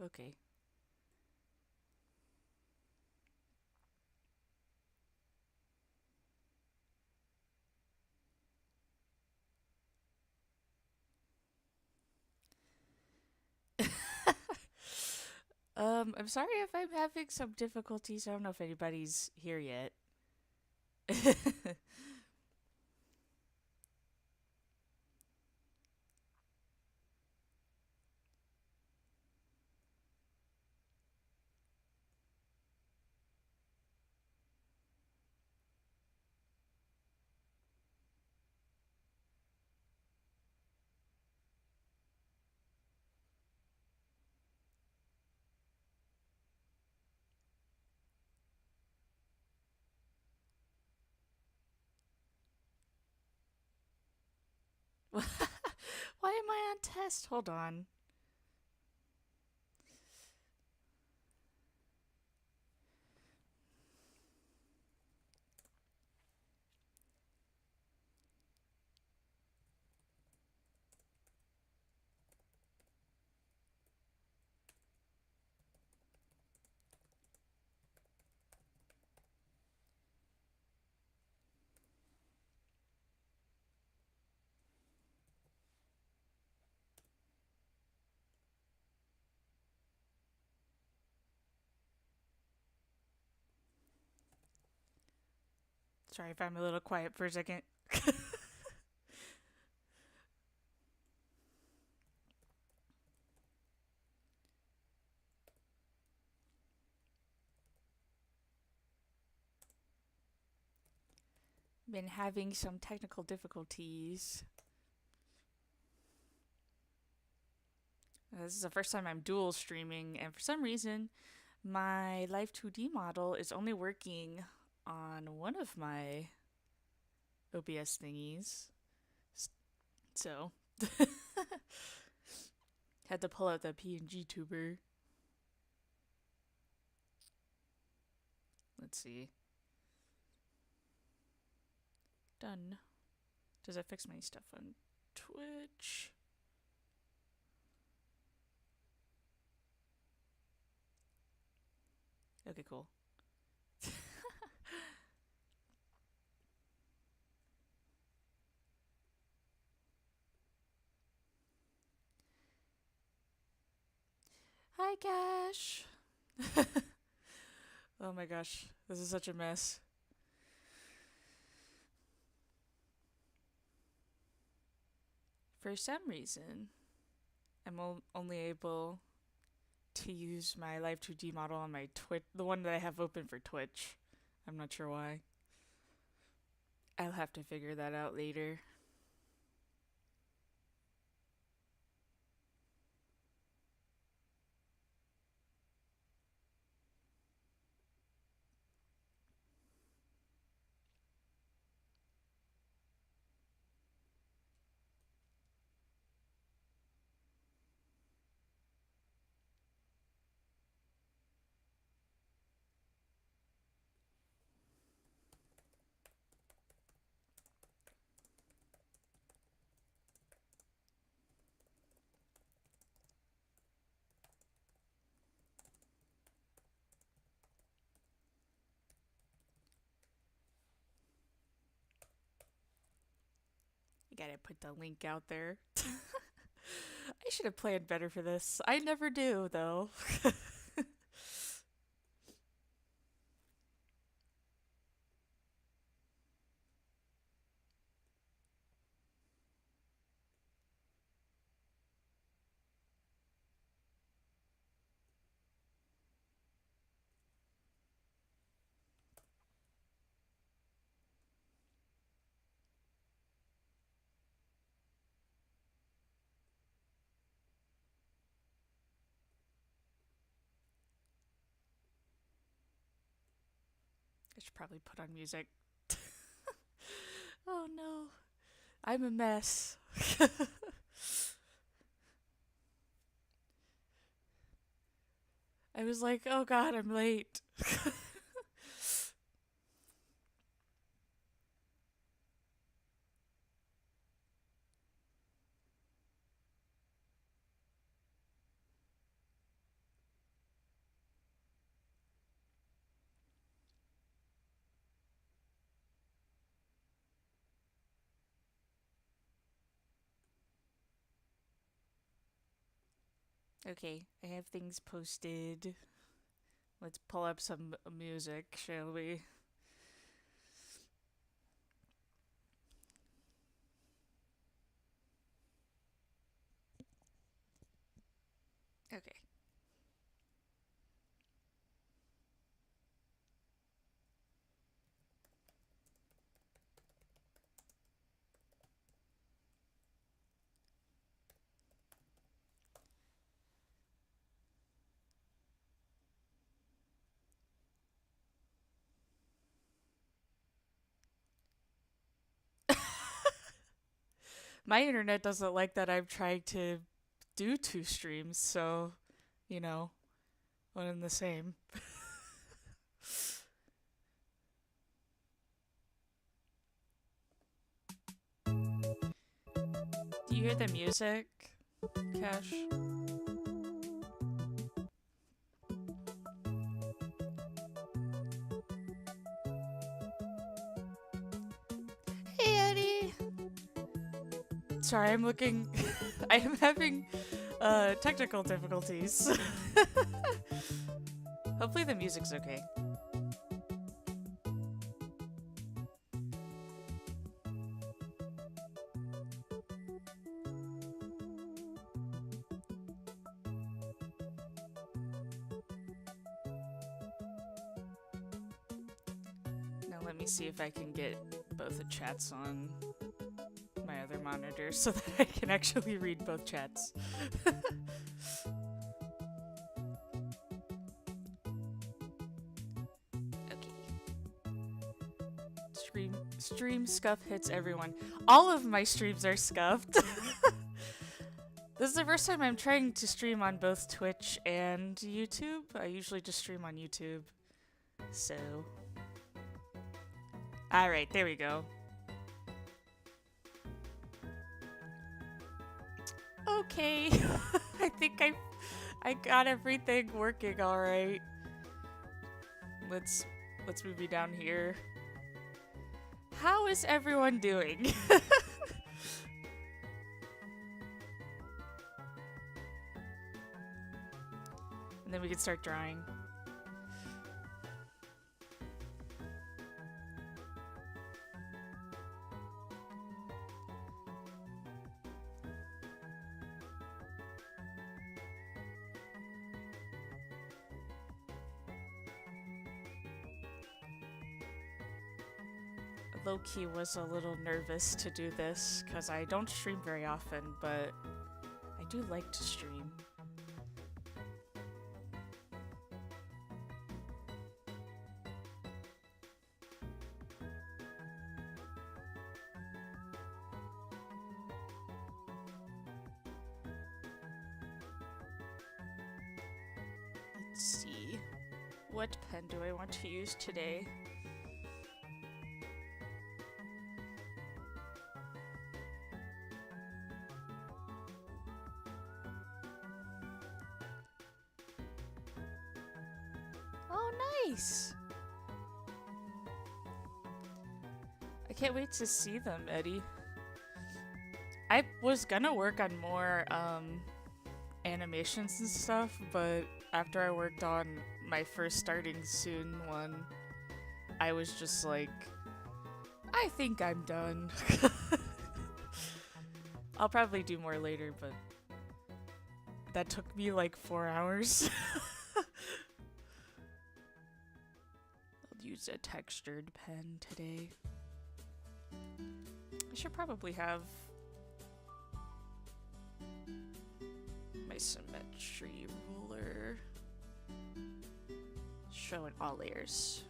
Okay. I'm sorry if I'm having some difficulties. I don't know if anybody's here yet. Why am I on test? Hold on. Sorry if I'm a little quiet for a second. Been having some technical difficulties. This is the first time I'm dual streaming, and for some reason, my Live 2D model is only working on one of my OBS thingies. So, had to pull out the PNG tuber. Let's see. Done. Does it fix my stuff on Twitch? Okay, cool. Hi, Cash. Oh my gosh, this is such a mess. For some reason, I'm only able to use my Live 2D model on my Twitch, the one that I have open for Twitch. I'm not sure why. I'll have to figure that out later. I gotta put the link out there. I should have planned better for this. I never do, though. I should probably put on music. Oh no, I'm a mess. I was like, oh god, I'm late. Okay, I have things posted. Let's pull up some music, shall we? Okay. My internet doesn't like that I'm trying to do 2 streams, so, you know, one and the same. Do you hear the music, Cash? Hey, Eddie! Sorry, I'm looking. I am having technical difficulties. Hopefully, the music's okay. Now, let me see if I can get both the chats on my other monitor so that I can actually read both chats. Stream scuff hits everyone. All of my streams are scuffed. This is the first time I'm trying to stream on both Twitch and YouTube. I usually just stream on YouTube. So. Alright, there we go. Okay. I think I got everything working alright. Let's move you down here. How is everyone doing? And then we can start drawing. Low-key was a little nervous to do this because I don't stream very often, but I do like to stream. Let's see. What pen do I want to use today? Nice! I can't wait to see them, Eddie. I was gonna work on more animations and stuff, but after I worked on my first starting soon one, I was just like, I think I'm done. I'll probably do more later, but that took me like 4 hours. Use a textured pen today. I should probably have my symmetry ruler showing all layers.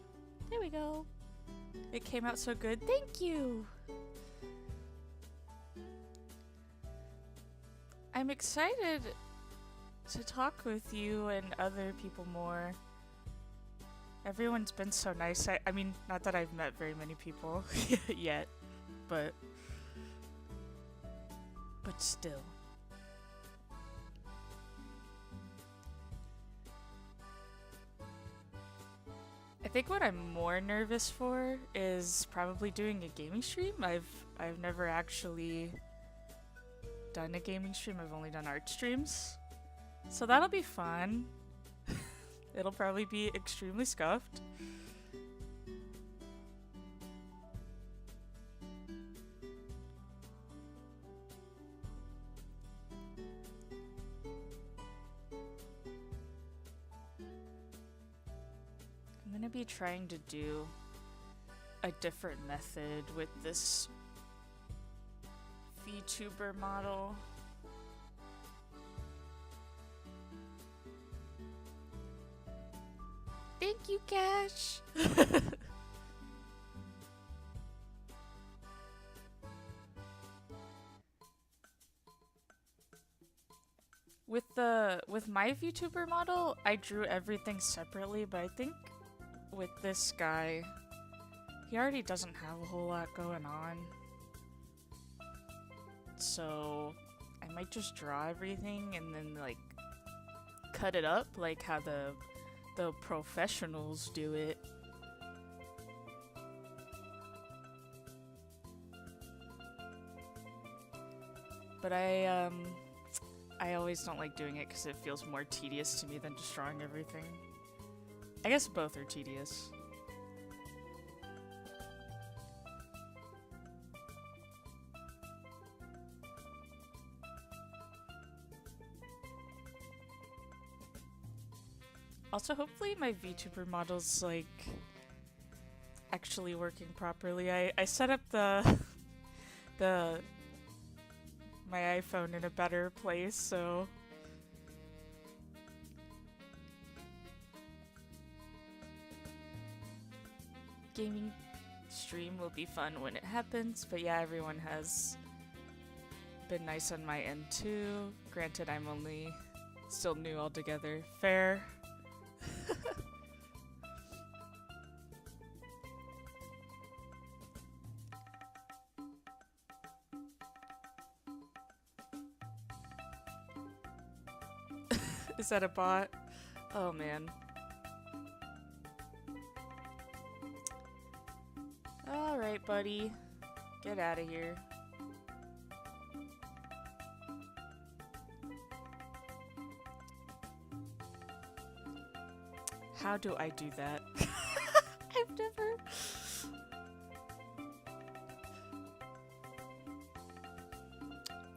There we go. It came out so good. Thank you! I'm excited to talk with you and other people more. Everyone's been so nice. I mean, not that I've met very many people yet, but still. I think what I'm more nervous for is probably doing a gaming stream. I've never actually done a gaming stream. I've only done art streams. So that'll be fun. It'll probably be extremely scuffed. I'm gonna be trying to do a different method with this VTuber model. Thank you, Cash. With my VTuber model, I drew everything separately, but I think with this guy, he already doesn't have a whole lot going on. So I might just draw everything and then like cut it up like how the professionals do it. But I always don't like doing it because it feels more tedious to me than just drawing everything. I guess both are tedious. Also, hopefully my VTuber model's like actually working properly. I set up the my iPhone in a better place, so gaming stream will be fun when it happens. But yeah, everyone has been nice on my end too. Granted, I'm only still new altogether. Fair. Is that a bot? Oh man. Alright, buddy. Get out of here. How do I do that? I've never...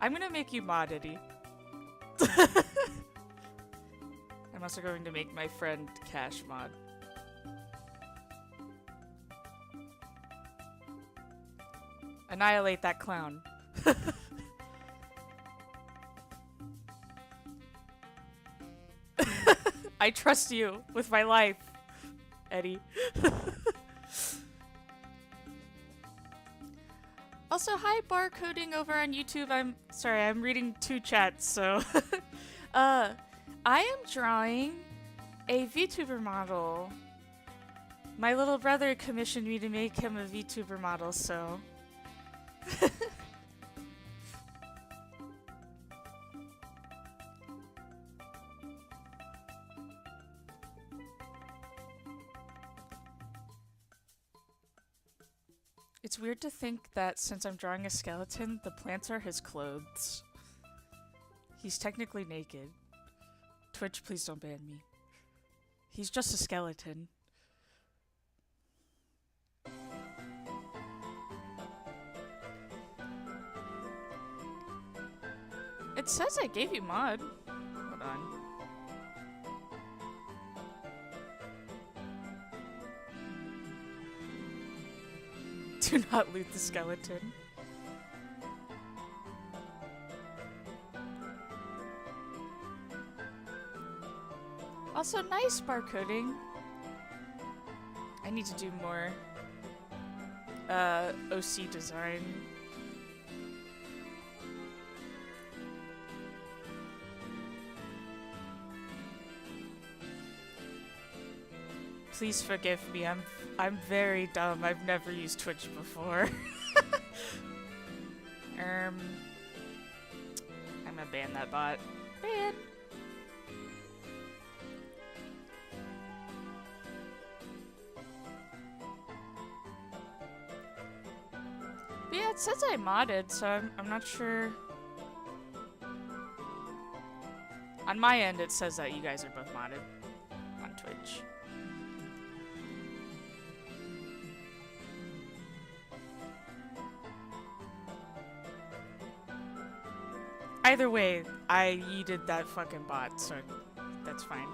I'm gonna make you mod, Eddie. I'm also going to make my friend Cash mod. Annihilate that clown. I trust you with my life, Eddie. Also, hi barcoding over on YouTube. I'm sorry, I'm reading two chats, so I am drawing a VTuber model. My little brother commissioned me to make him a VTuber model, so it's weird to think that since I'm drawing a skeleton, the plants are his clothes. He's technically naked. Twitch, please don't ban me. He's just a skeleton. It says I gave you mod. Hold on. Do not loot the skeleton. Also, nice barcoding. I need to do more OC design. Please forgive me. I'm very dumb. I've never used Twitch before. I'm gonna ban that bot. Ban. But yeah, it says I modded, so I'm not sure. On my end, it says that you guys are both modded on Twitch. Either way, I yeeted that fucking bot, so that's fine.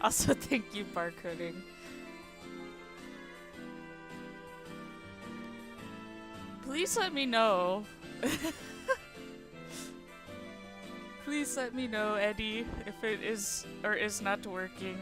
Also, thank you, barcoding. Please let me know. Please let me know, Eddie, if it is or is not working.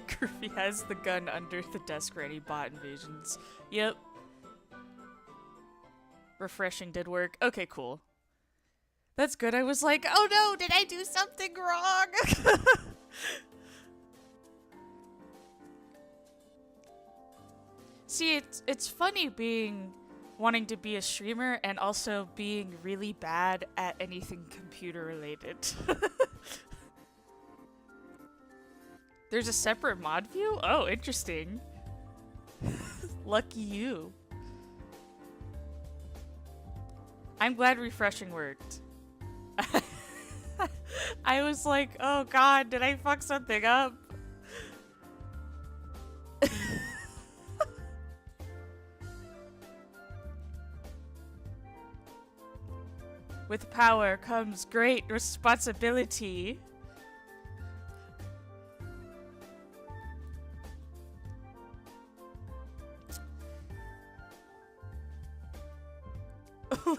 Groovy has the gun under the desk ready, bot invasions. Yep. Refreshing did work. Okay, cool. That's good. I was like, oh no, did I do something wrong? See, it's funny wanting to be a streamer and also being really bad at anything computer related. There's a separate mod view? Oh, interesting. Lucky you. I'm glad refreshing worked. I was like, oh god, did I fuck something up? With power comes great responsibility.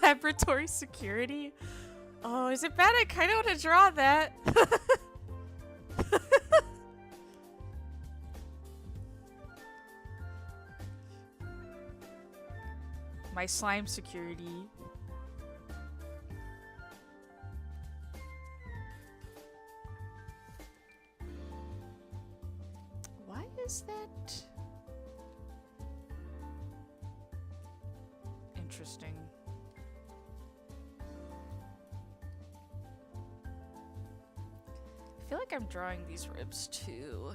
Laboratory security? Oh, is it bad? I kind of want to draw that. My slime security. Why is that? Interesting. I feel like I'm drawing these ribs too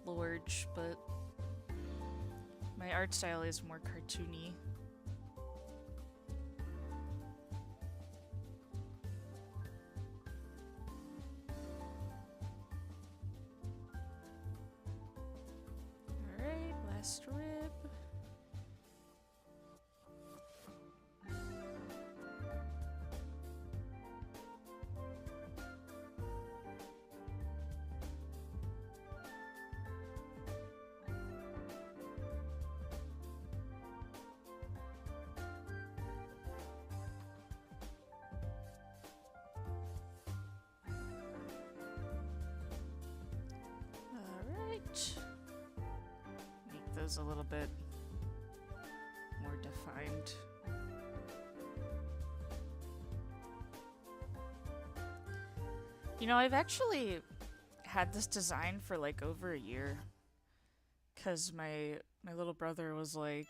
large, but my art style is more cartoony. Alright, last rib. Make those a little bit more defined. You know, I've actually had this design for like over a year, because my little brother was like,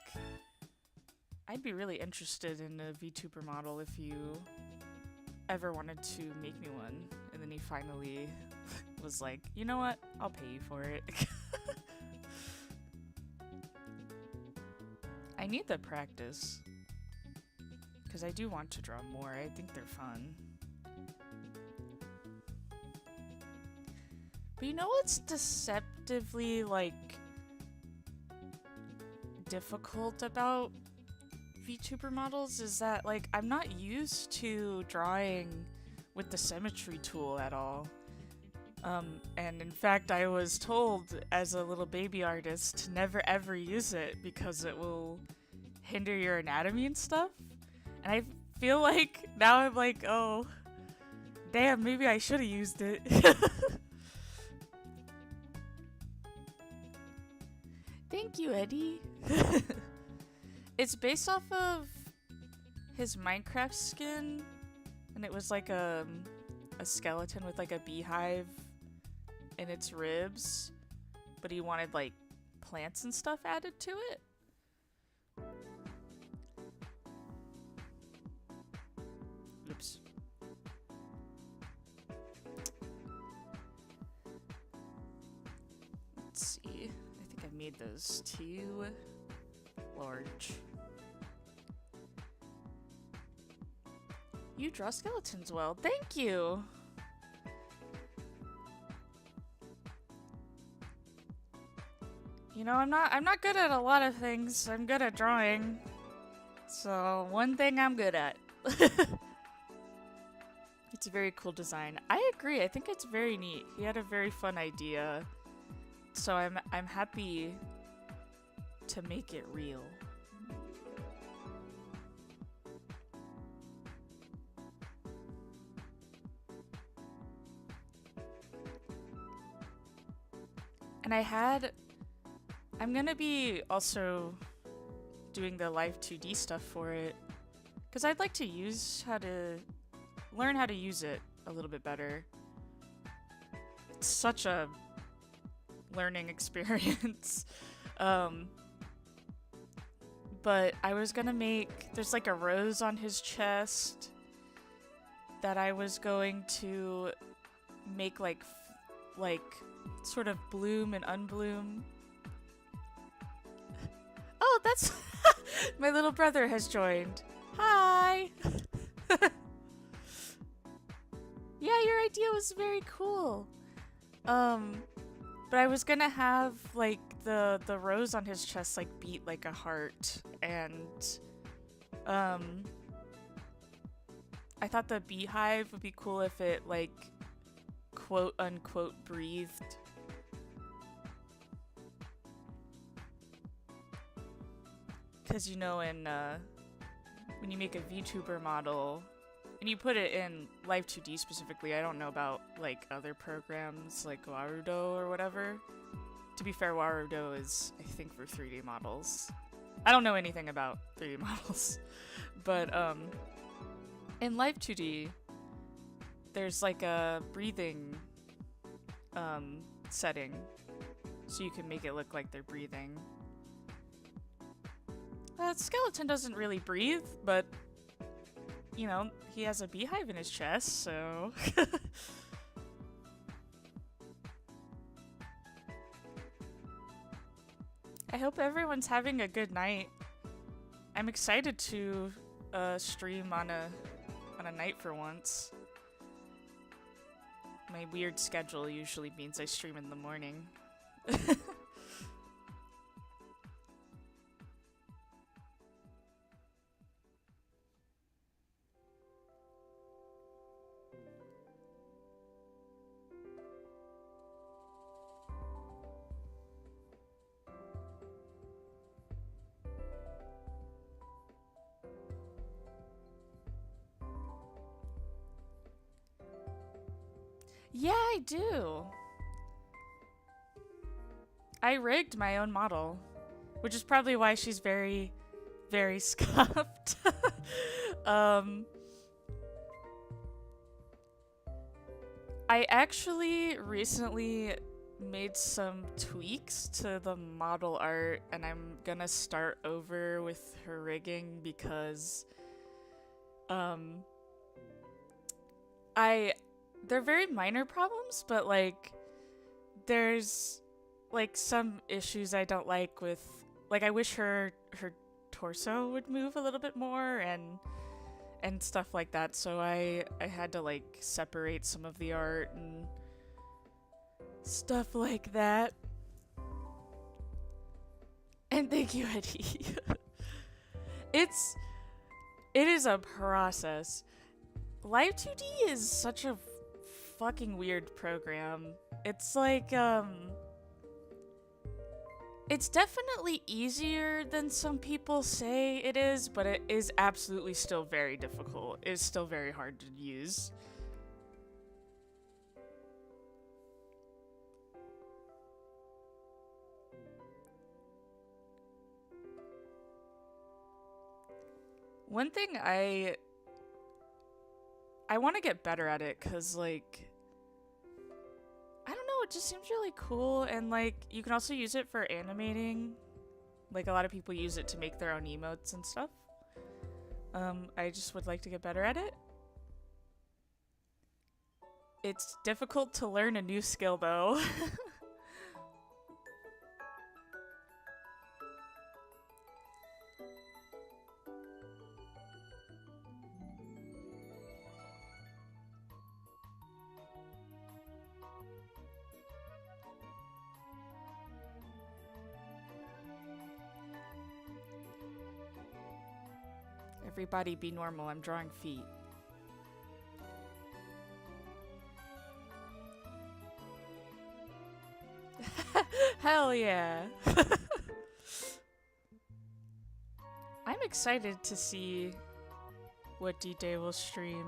I'd be really interested in a VTuber model if you ever wanted to make me one. And then he finally was like, you know what? I'll pay you for it. I need the practice, because I do want to draw more. I think they're fun. But you know what's deceptively, like, difficult about VTuber models is that, like, I'm not used to drawing with the symmetry tool at all. And in fact, I was told as a little baby artist to never ever use it because it will hinder your anatomy and stuff. And I feel like now I'm like, oh, damn, maybe I should have used it. Thank you, Eddie. It's based off of his Minecraft skin, and it was like a skeleton with like a beehive in its ribs, but he wanted like plants and stuff added to it. Oops. Let's see. I think I made those too large. You draw skeletons well. Thank you. You know, I'm not good at a lot of things. I'm good at drawing. So, one thing I'm good at. It's a very cool design. I agree. I think it's very neat. He had a very fun idea. So, I'm happy to make it real. And I'm gonna be also doing the live 2D stuff for it, because I'd like to learn how to use it a little bit better. It's such a learning experience. But I was gonna there's like a rose on his chest that I was going to make like sort of bloom and unbloom. Oh, that's my little brother has joined. Hi. Yeah, your idea was very cool. But I was gonna have like the rose on his chest like beat like a heart, and I thought the beehive would be cool if it like quote unquote breathed. Because you know, when you make a VTuber model and you put it in Live 2D specifically, I don't know about like other programs like Warudo or whatever. To be fair, Warudo is, I think, for 3D models. I don't know anything about 3D models, but in Live 2D, there's like a breathing setting, so you can make it look like they're breathing. Skeleton doesn't really breathe, but you know, he has a beehive in his chest, so I hope everyone's having a good night. I'm excited to stream on a night for once. My weird schedule usually means I stream in the morning. Yeah, I do. I rigged my own model, which is probably why she's very, very scuffed. I actually recently made some tweaks to the model art, and I'm gonna start over with her rigging because they're very minor problems, but like there's like some issues I don't like with, like, I wish her torso would move a little bit more and stuff like that, so I had to like separate some of the art and stuff like that. And thank you, Eddie. It is a process. Live 2D is such a fucking weird program. It's like, it's definitely easier than some people say it is, but it is absolutely still very difficult. It's still very hard to use. One thing I want to get better at it, because, like, I don't know, it just seems really cool, and, like, you can also use it for animating. Like, a lot of people use it to make their own emotes and stuff. I just would like to get better at it. It's difficult to learn a new skill, though. Everybody be normal, I'm drawing feet. Hell yeah. I'm excited to see what D-Day will stream.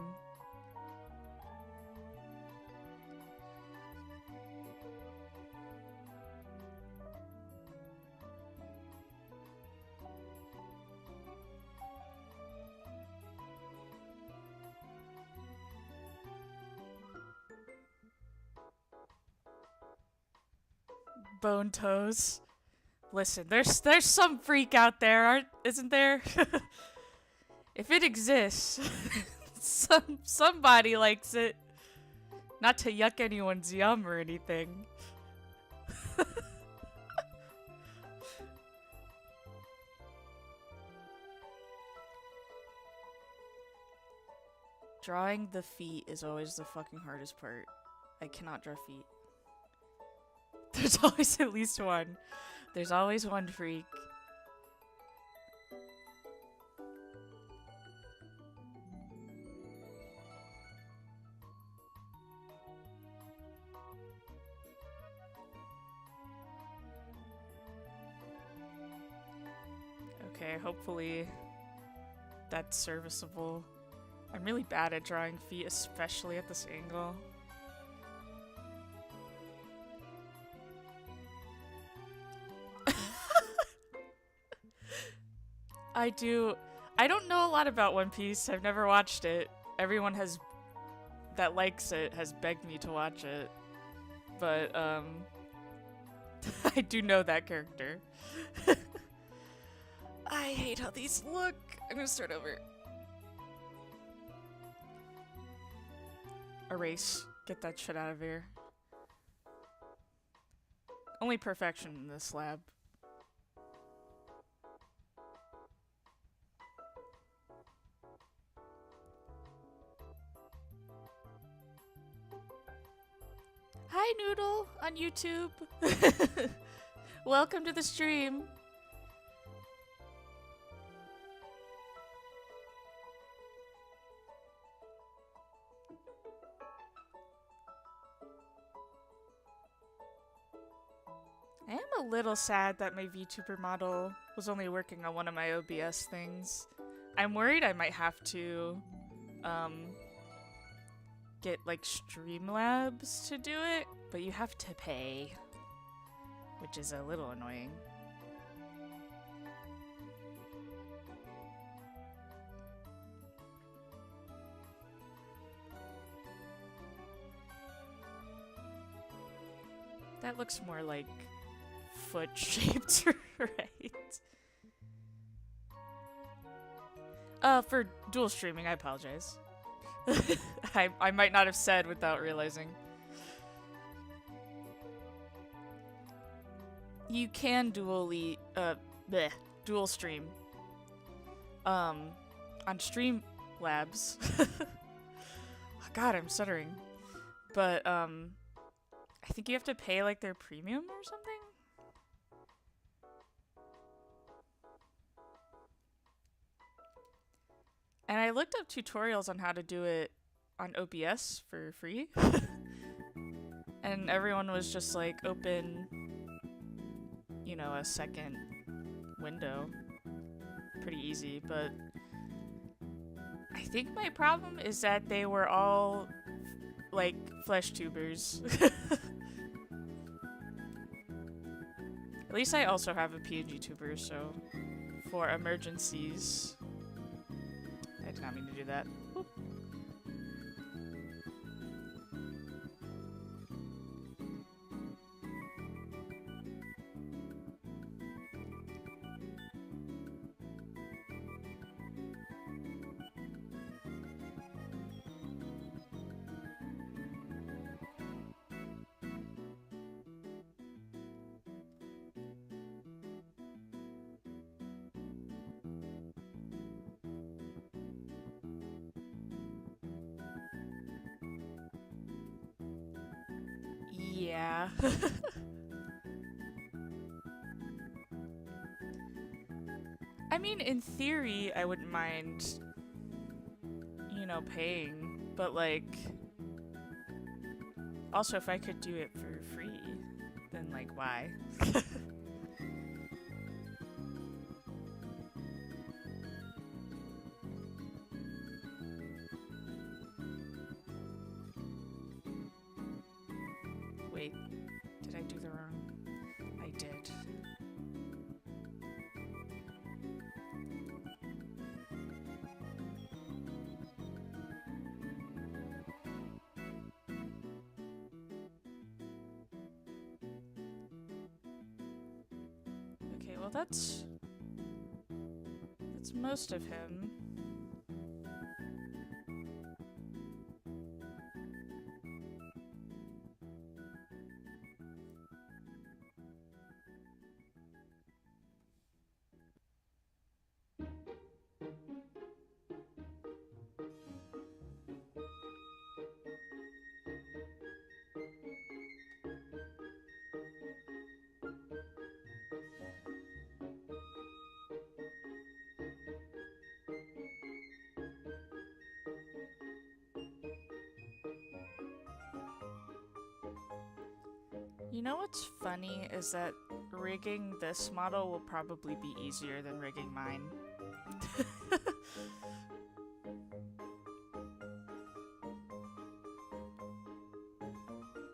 Bone toes. Listen, there's some freak out there, isn't there? If it exists, somebody likes it. Not to yuck anyone's yum or anything. Drawing the feet is always the fucking hardest part. I cannot draw feet. There's always at least one. There's always one freak. Okay, hopefully that's serviceable. I'm really bad at drawing feet, especially at this angle. I don't know a lot about One Piece. I've never watched it. Everyone that likes it has begged me to watch it. But, I do know that character. I hate how these look. I'm gonna start over. Erase. Get that shit out of here. Only perfection in this lab. Hi, Noodle on YouTube. Welcome to the stream. I am a little sad that my VTuber model was only working on one of my OBS things. I'm worried I might have to get like Streamlabs to do it, but you have to pay, which is a little annoying. That looks more like foot shaped, right? For dual streaming, I apologize. I might not have said without realizing. You can dual stream. On Streamlabs. God, I'm stuttering. But, I think you have to pay, like, their premium or something? And I looked up tutorials on how to do it on OBS for free. And everyone was just like, open, you know, a second window. Pretty easy, but I think my problem is that they were all like flesh tubers. At least I also have a PNG tuber, so for emergencies. I did not mean to do that. Whoop. Yeah. I mean, in theory, I wouldn't mind, paying, but like, also if I could do it for free, then like, why? Wait, did I do the wrong? I did. Okay, well that's most of him. You know what's funny is that rigging this model will probably be easier than rigging mine.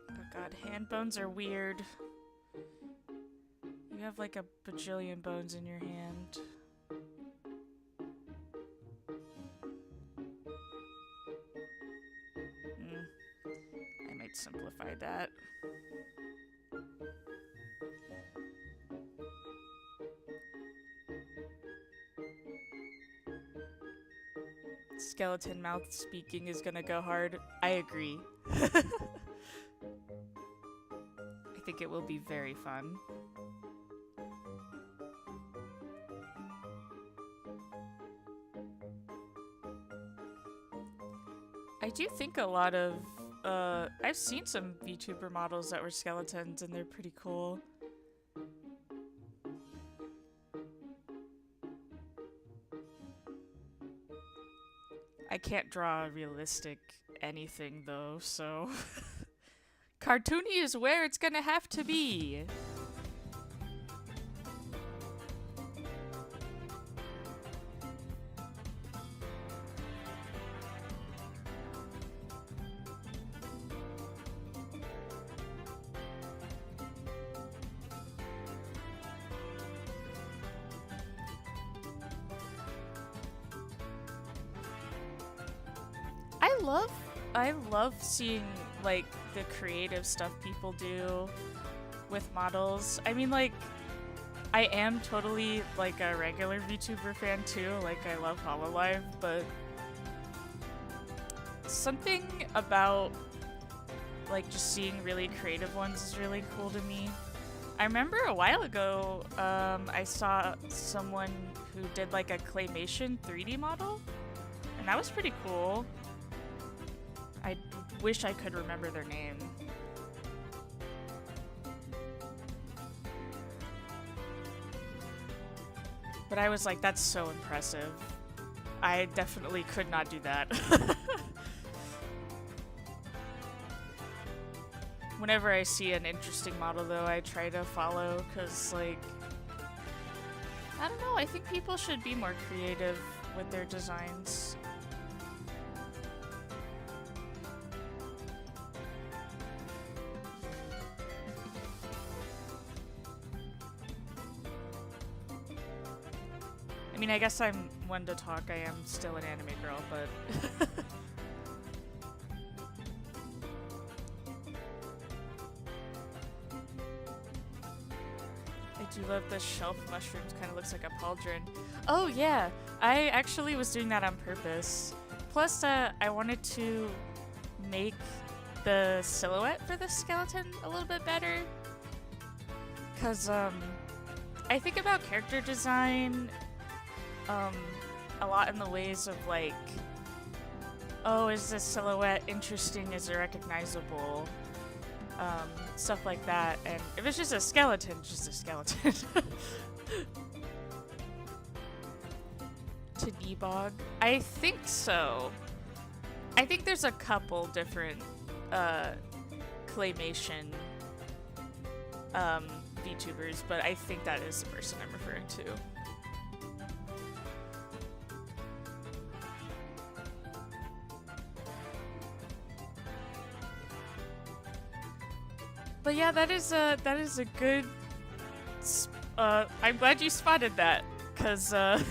Oh god, hand bones are weird. You have like a bajillion bones in your hand. I might simplify that. Skeleton mouth speaking is gonna go hard. I agree. I think it will be very fun. I do think a lot of I've seen some VTuber models that were skeletons and they're pretty cool. I can't draw realistic anything though, so cartoony is where it's gonna have to be. I love seeing like the creative stuff people do with models. I mean, like, I am totally like a regular VTuber fan too. Like, I love Hololive, but something about like just seeing really creative ones is really cool to me. I remember a while ago, I saw someone who did like a claymation 3D model, and that was pretty cool. I wish I could remember their name. But I was like, that's so impressive. I definitely could not do that. Whenever I see an interesting model though, I try to follow, because like, I don't know, I think people should be more creative with their designs. I mean, I guess I'm one to talk. I am still an anime girl, but I do love the shelf mushrooms. Kind of looks like a pauldron. Oh yeah, I actually was doing that on purpose. Plus, I wanted to make the silhouette for the skeleton a little bit better. Cause I think about character design a lot in the ways of like, oh, is this silhouette interesting? Is it recognizable? stuff like that. And if it's just a skeleton, it's just a skeleton. To debug? I think so. I think there's a couple different claymation VTubers, but I think that is the person I'm referring to. But yeah, that is a good. I'm glad you spotted that, cause I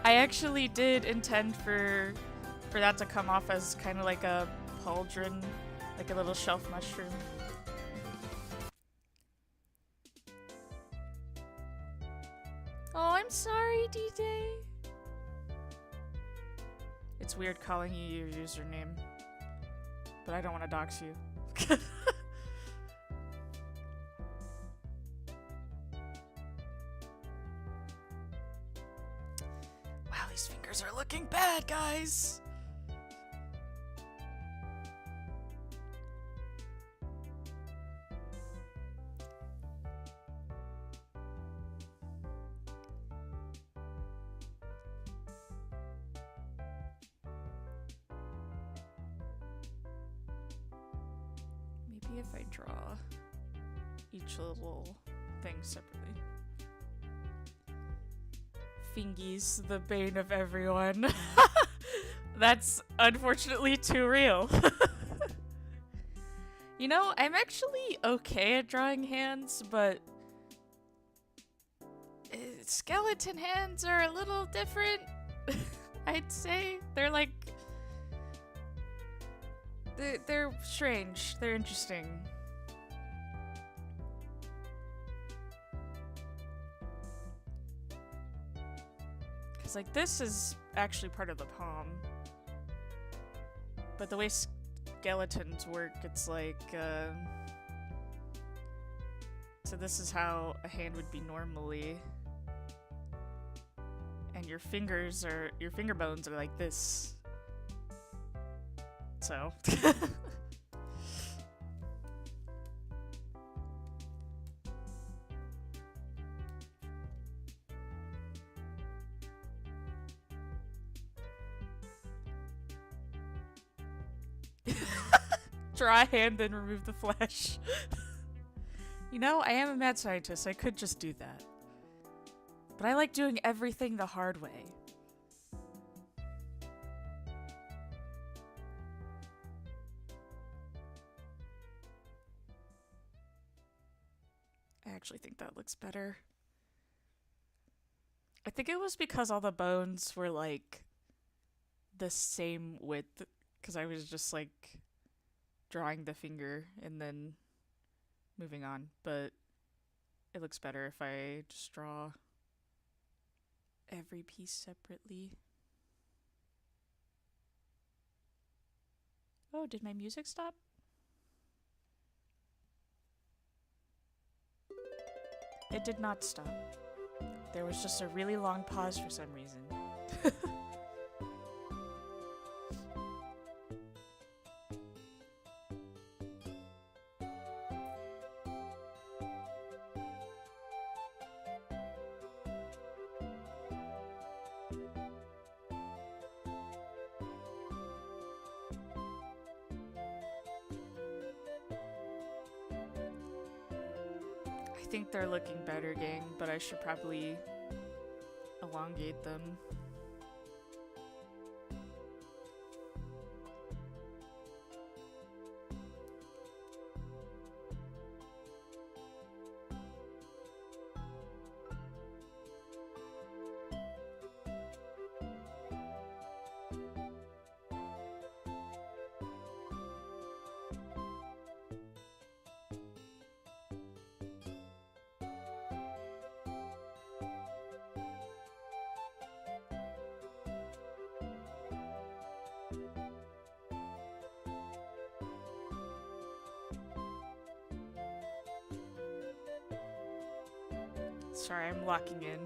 actually did intend for that to come off as kind of like a pauldron, like a little shelf mushroom. Oh, I'm sorry, D-Day. It's weird calling you your username, but I don't want to dox you. Wow, these fingers are looking bad, guys. Maybe if I draw each little thing separately. Fingies, the bane of everyone. That's unfortunately too real. You know, I'm actually okay at drawing hands, but skeleton hands are a little different. I'd say they're like they're strange. They're interesting. Cause like this is actually part of the palm, but the way skeletons work, it's like so this is how a hand would be normally, and your finger bones are like this. So draw a hand, then remove the flesh. You know, I am a mad scientist. I could just do that. But I like doing everything the hard way. I actually think that looks better. I think it was because all the bones were like the same width, because I was just like drawing the finger and then moving on, but it looks better if I just draw every piece separately. Oh, did my music stop? It did not stop. There was just a really long pause for some reason. I think they're looking better, gang, but I should probably elongate them. Sorry, I'm locking in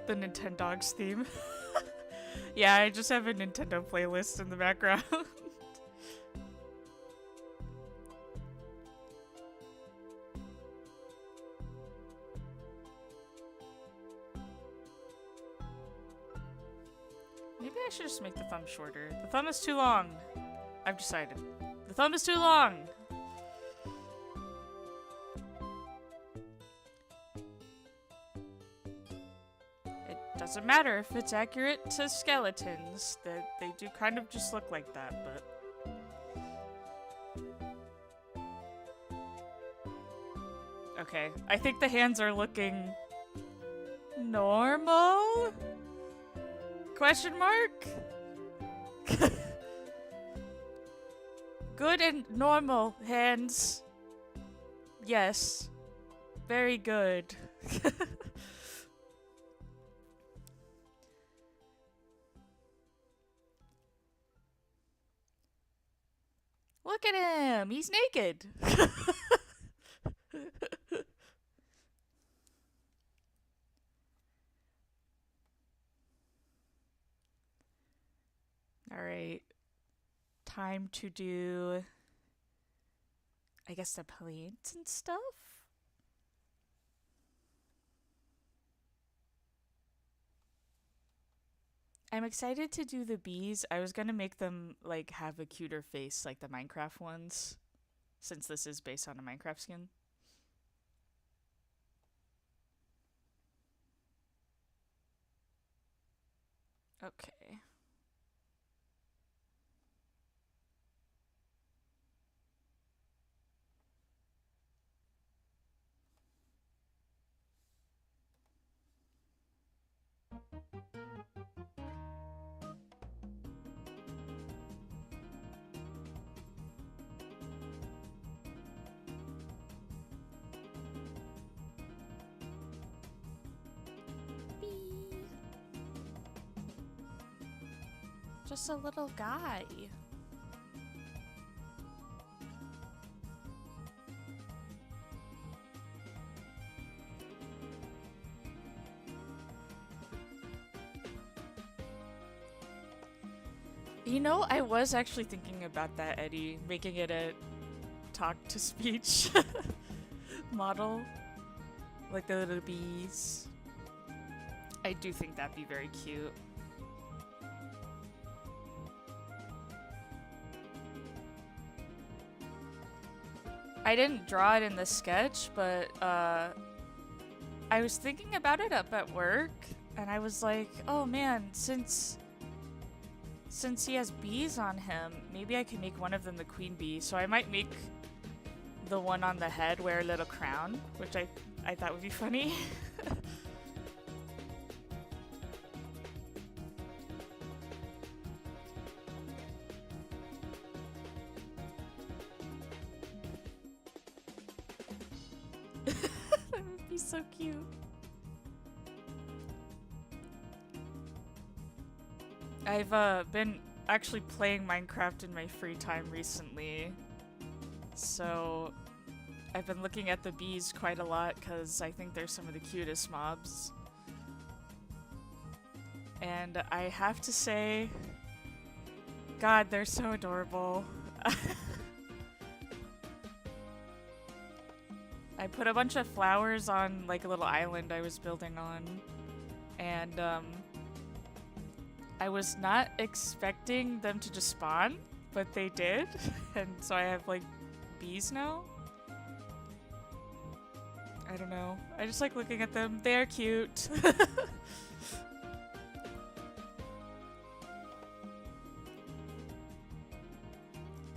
the Nintendogs theme. Yeah, I just have a Nintendo playlist in the background. like the thumb shorter. The thumb is too long. I've decided. The thumb is too long! It doesn't matter if it's accurate to skeletons. They do kind of just look like that, but... Okay, I think the hands are looking... normal? Question mark? Good and normal hands. Yes. Very good. Look at him! He's naked! Alright. Time to do... I guess the planes and stuff? I'm excited to do the bees. I was gonna make them, like, have a cuter face like the Minecraft ones. Since this is based on a Minecraft skin. Okay. Just a little guy. You know, I was actually thinking about that, Eddie, making it a talk-to-speech model. Like the little bees. I do think that'd be very cute. I didn't draw it in the sketch, but I was thinking about it up at work, and I was like, oh man, since he has bees on him, maybe I can make one of them the queen bee. So I might make the one on the head wear a little crown, which I thought would be funny. That would be so cute. I've been actually playing Minecraft in my free time recently, so I've been looking at the bees quite a lot because I think they're some of the cutest mobs. And I have to say, God, they're so adorable. I put a bunch of flowers on like a little island I was building on, and I was not expecting them to just spawn, but they did, and so I have like bees now. I don't know. I just like looking at them. They're cute.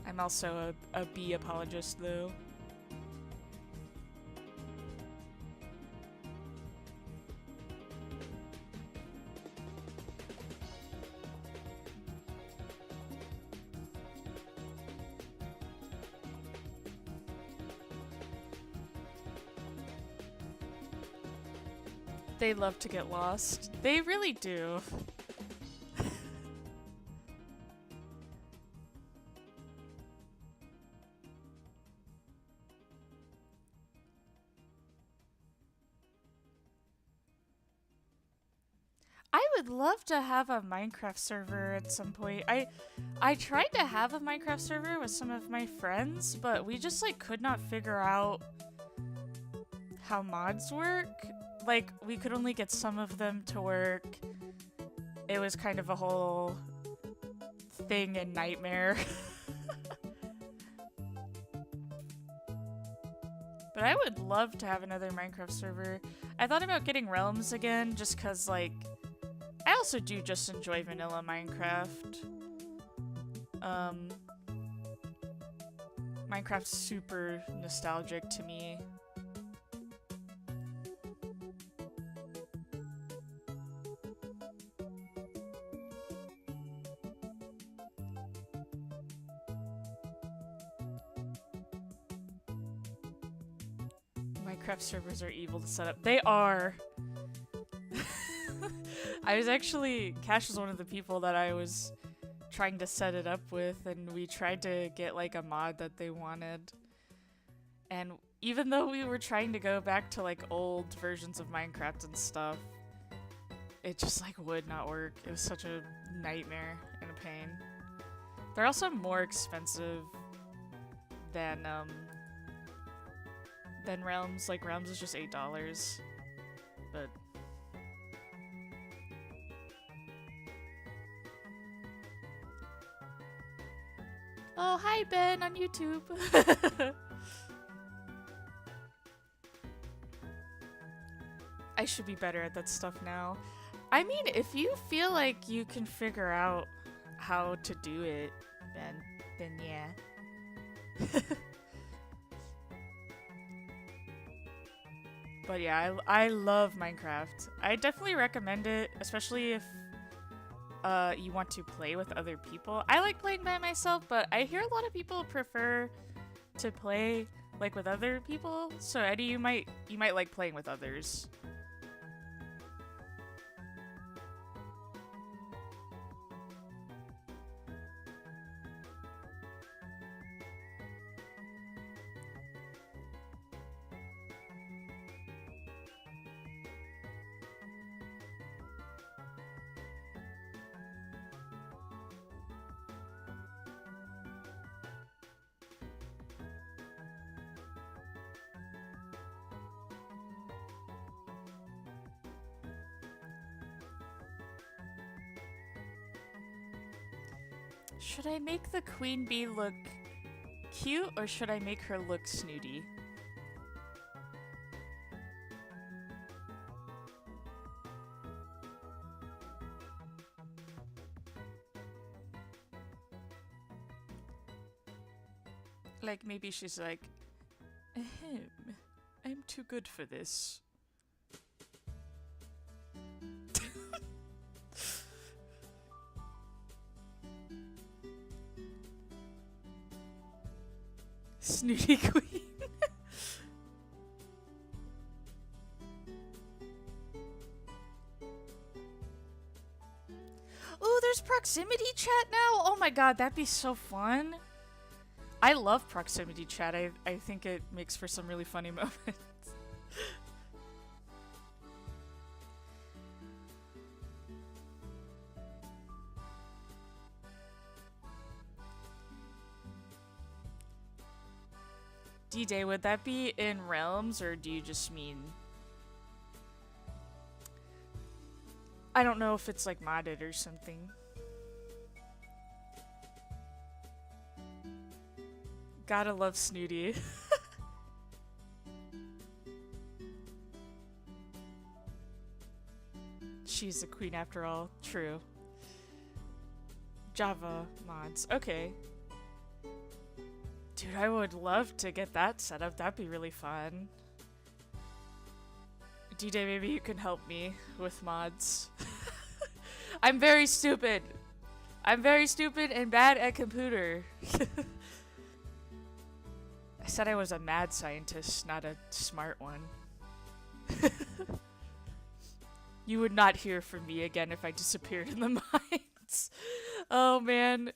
I'm also a bee apologist though. They love to get lost. They really do. I would love to have a Minecraft server at some point. I tried to have a Minecraft server with some of my friends, but we just like could not figure out how mods work. Like, we could only get some of them to work. It was kind of a whole thing and nightmare. But I would love to have another Minecraft server. I thought about getting Realms again just because, like, I also do just enjoy vanilla Minecraft. Minecraft's super nostalgic to me. Minecraft servers are evil to set up. They are! I was actually... Cash was one of the people that I was trying to set it up with, and we tried to get like a mod that they wanted. And even though we were trying to go back to like old versions of Minecraft and stuff, it just like would not work. It was such a nightmare and a pain. They're also more expensive than Realms. Like Realms is just $8, but oh, hi Ben on YouTube. I should be better at that stuff now. I mean, if you feel like you can figure out how to do it, then yeah. But yeah, I love Minecraft. I definitely recommend it, especially if you want to play with other people. I like playing by myself, but I hear a lot of people prefer to play like with other people. So Eddie, you might like playing with others. Should I make the queen bee look cute or should I make her look snooty? Like maybe she's like, ahem, I'm too good for this. Snooty queen. Ooh, there's proximity chat now? Oh my god, that'd be so fun. I love proximity chat. I think it makes for some really funny moments. D-Day, would that be in Realms, or do you just mean... I don't know if it's like modded or something. Gotta love Snooty. She's a queen after all. True. Java mods. Okay. Dude, I would love to get that set up. That'd be really fun. D-Day, maybe you can help me with mods. I'm very stupid. I'm very stupid and bad at computer. I said I was a mad scientist, not a smart one. You would not hear from me again if I disappeared in the mines. Oh man.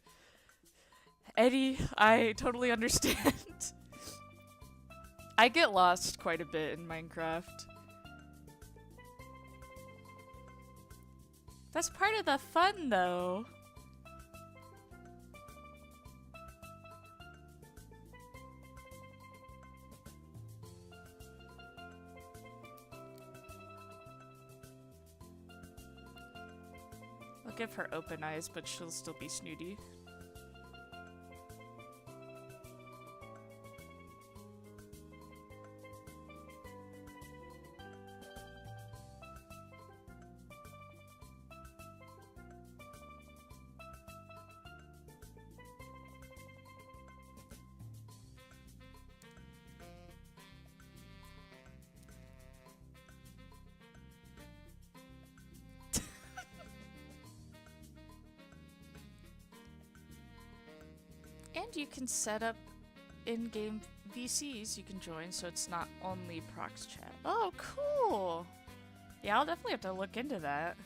Eddie, I totally understand. I get lost quite a bit in Minecraft. That's part of the fun, though. I'll give her open eyes, but she'll still be snooty. And you can set up in-game VCs you can join, so it's not only prox chat. Oh, cool! Yeah, I'll definitely have to look into that.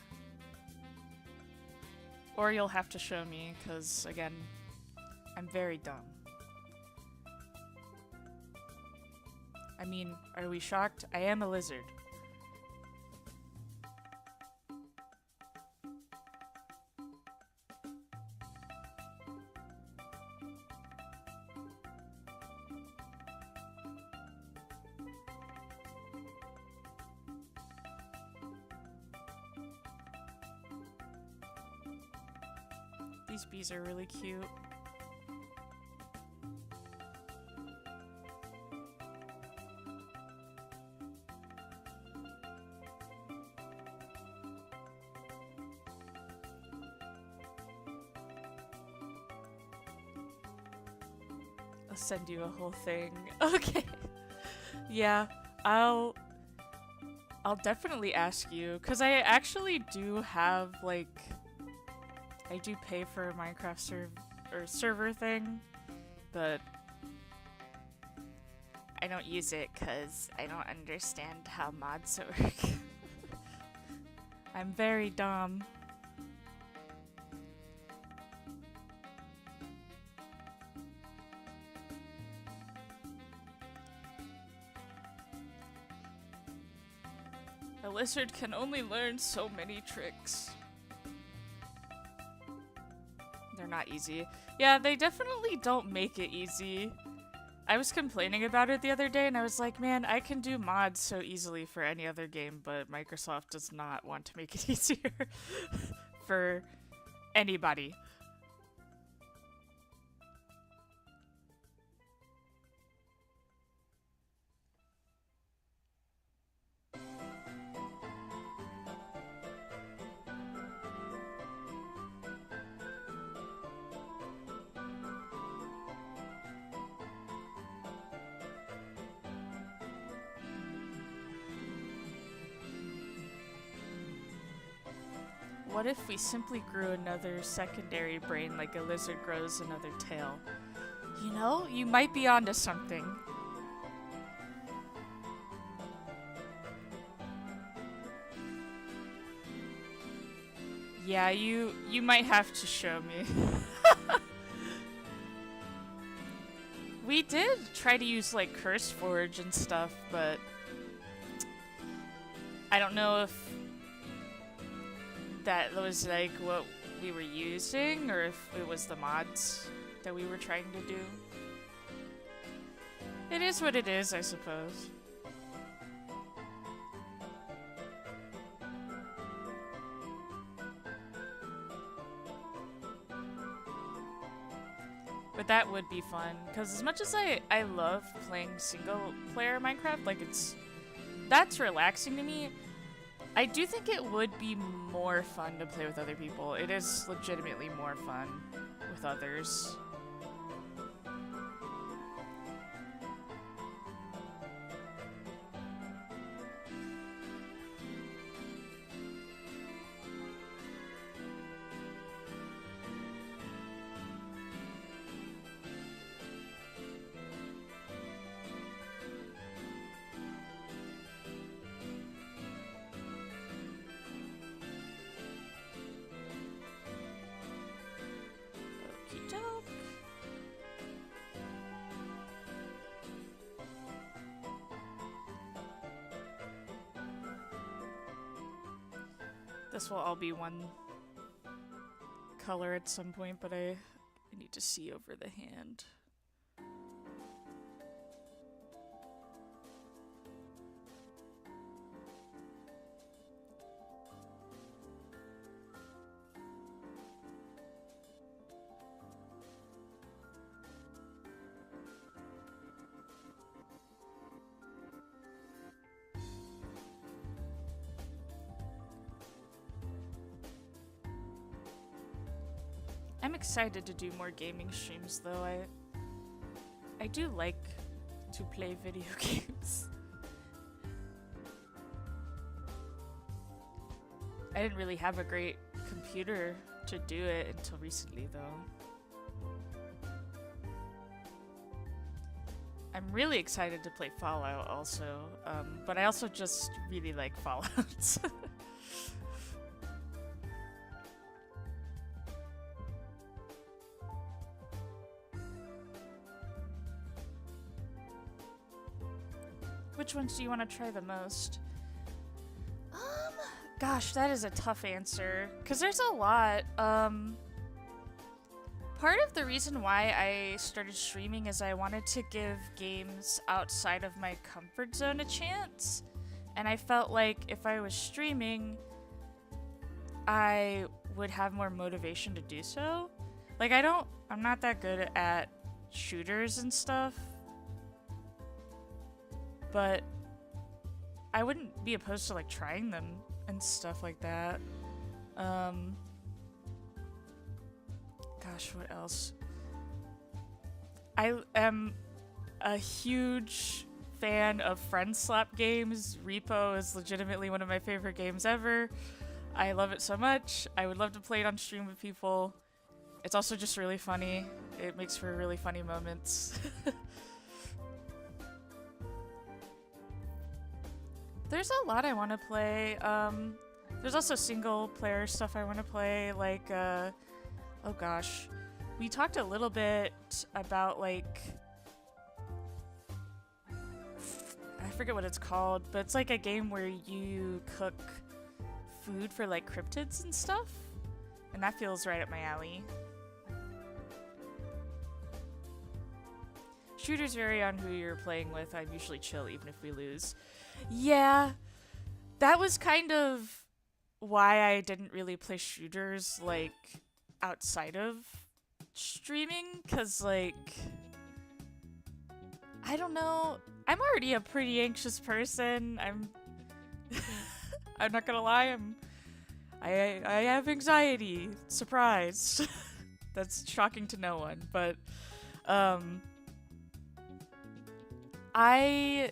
Or you'll have to show me, because, again, I'm very dumb. I mean, are we shocked? I am a lizard. These bees are really cute. I'll send you a whole thing. Okay. Yeah, I'll definitely ask you, because I actually do have, like, I do pay for a Minecraft server thing, but I don't use it because I don't understand how mods work. I'm very dumb. A lizard can only learn so many tricks. They're not easy. Yeah, they definitely don't make it easy. I was complaining about it the other day and I was like, man, I can do mods so easily for any other game, but Microsoft does not want to make it easier for anybody. What if we simply grew another secondary brain like a lizard grows another tail? You know, you might be onto something. Yeah, you might have to show me. We did try to use like CurseForge and stuff, but I don't know if that was like what we were using or if it was the mods that we were trying to do. It is what it is, I suppose. But that would be fun, because as much as I love playing single player Minecraft, like that's relaxing to me. I do think it would be more fun to play with other people. It is legitimately more fun with others. This will all be one color at some point, but I need to see over the hand. I'm excited to do more gaming streams, though. I do like to play video games. I didn't really have a great computer to do it until recently, though. I'm really excited to play Fallout also, but I also just really like Fallout. Which ones do you want to try the most? Gosh, that is a tough answer, because there's a lot. Part of the reason why I started streaming is I wanted to give games outside of my comfort zone a chance. And I felt like if I was streaming, I would have more motivation to do so. Like, I'm not that good at shooters and stuff. But I wouldn't be opposed to, like, trying them and stuff like that. Gosh, what else? I am a huge fan of friend slap games. Repo is legitimately one of my favorite games ever. I love it so much. I would love to play it on stream with people. It's also just really funny. It makes for really funny moments. There's a lot I want to play. There's also single player stuff I want to play, like, oh gosh. We talked a little bit about, like, I forget what it's called, but it's like a game where you cook food for, like, cryptids and stuff. And that feels right up my alley. Shooters vary on who you're playing with. I'm usually chill even if we lose. Yeah, that was kind of why I didn't really play shooters, like, outside of streaming, because, like, I don't know, I'm already a pretty anxious person. I'm not gonna lie, I have anxiety. Surprise. That's shocking to no one, but I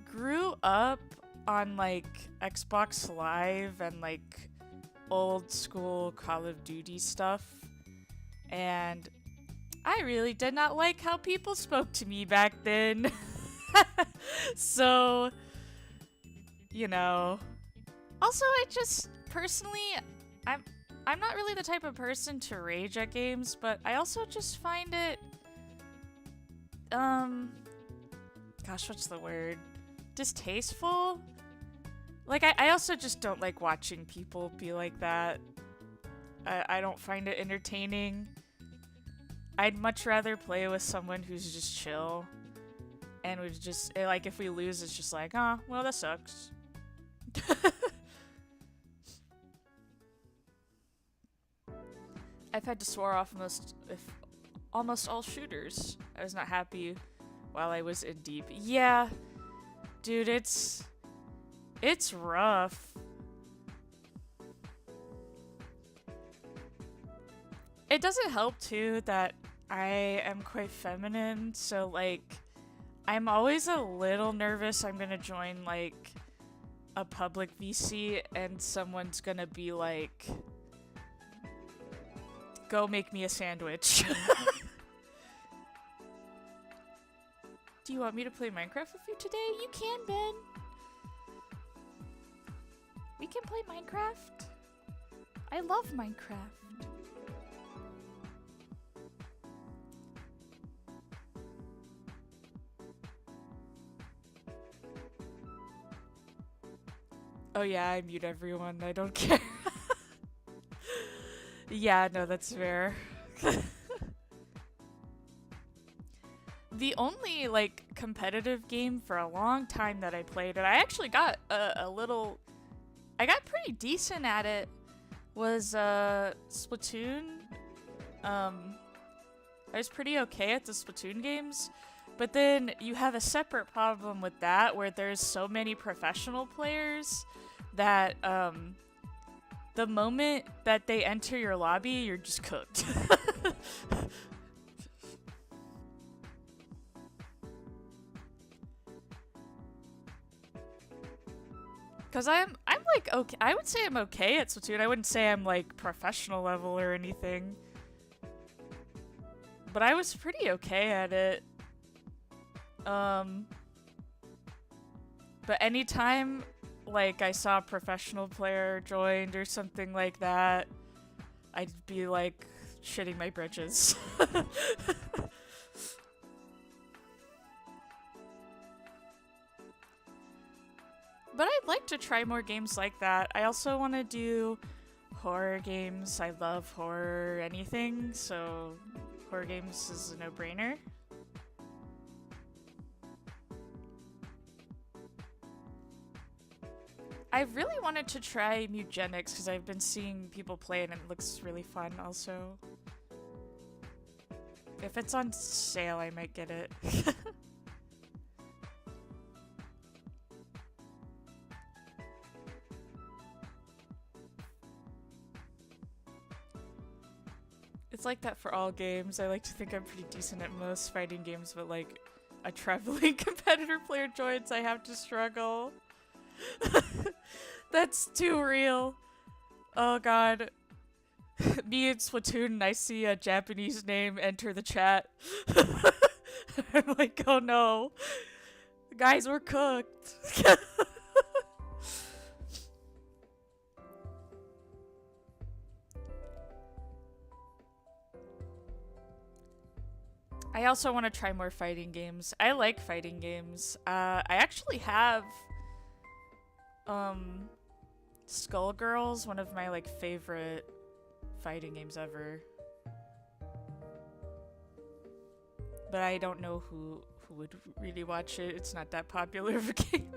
grew up on, like, Xbox Live and, like, old school Call of Duty stuff, and I really did not like how people spoke to me back then. So, you know. Also, I just personally, I'm not really the type of person to rage at games, but I also just find it gosh, what's the word? Distasteful? Like, I also just don't like watching people be like that. I don't find it entertaining. I'd much rather play with someone who's just chill. And would just, like, if we lose, it's just like, oh, well, that sucks. I've had to swear off almost all shooters. I was not happy while I was in deep. Yeah, dude, it's rough. It doesn't help too that I am quite feminine, so, like, I'm always a little nervous I'm gonna join, like, a public VC and someone's gonna be like, go make me a sandwich. Do you want me to play Minecraft with you today? You can, Ben. We can play Minecraft. I love Minecraft. Oh yeah, I mute everyone. I don't care. Yeah, no, that's fair. The only, like, competitive game for a long time that I played, and I actually got I got pretty decent at it, was Splatoon. I was pretty okay at the Splatoon games, but then you have a separate problem with that where there's so many professional players that the moment that they enter your lobby, you're just cooked. Cause I'm like okay. I would say I'm okay at Splatoon. I wouldn't say I'm like professional level or anything. But I was pretty okay at it. Um, but anytime like I saw a professional player joined or something like that, I'd be like shitting my britches. But I'd like to try more games like that. I also want to do horror games. I love horror anything, so horror games is a no-brainer. I really wanted to try Mutagenics because I've been seeing people play it and it looks really fun also. If it's on sale, I might get it. It's like that for all games. I like to think I'm pretty decent at most fighting games, but like a traveling competitor player joins, I have to struggle. That's too real. Oh god. Me in Splatoon and I see a Japanese name enter the chat. I'm like, oh no. Guys, we're cooked. I also want to try more fighting games. I like fighting games. I actually have Skullgirls, one of my like favorite fighting games ever. But I don't know who would really watch it. It's not that popular of a game.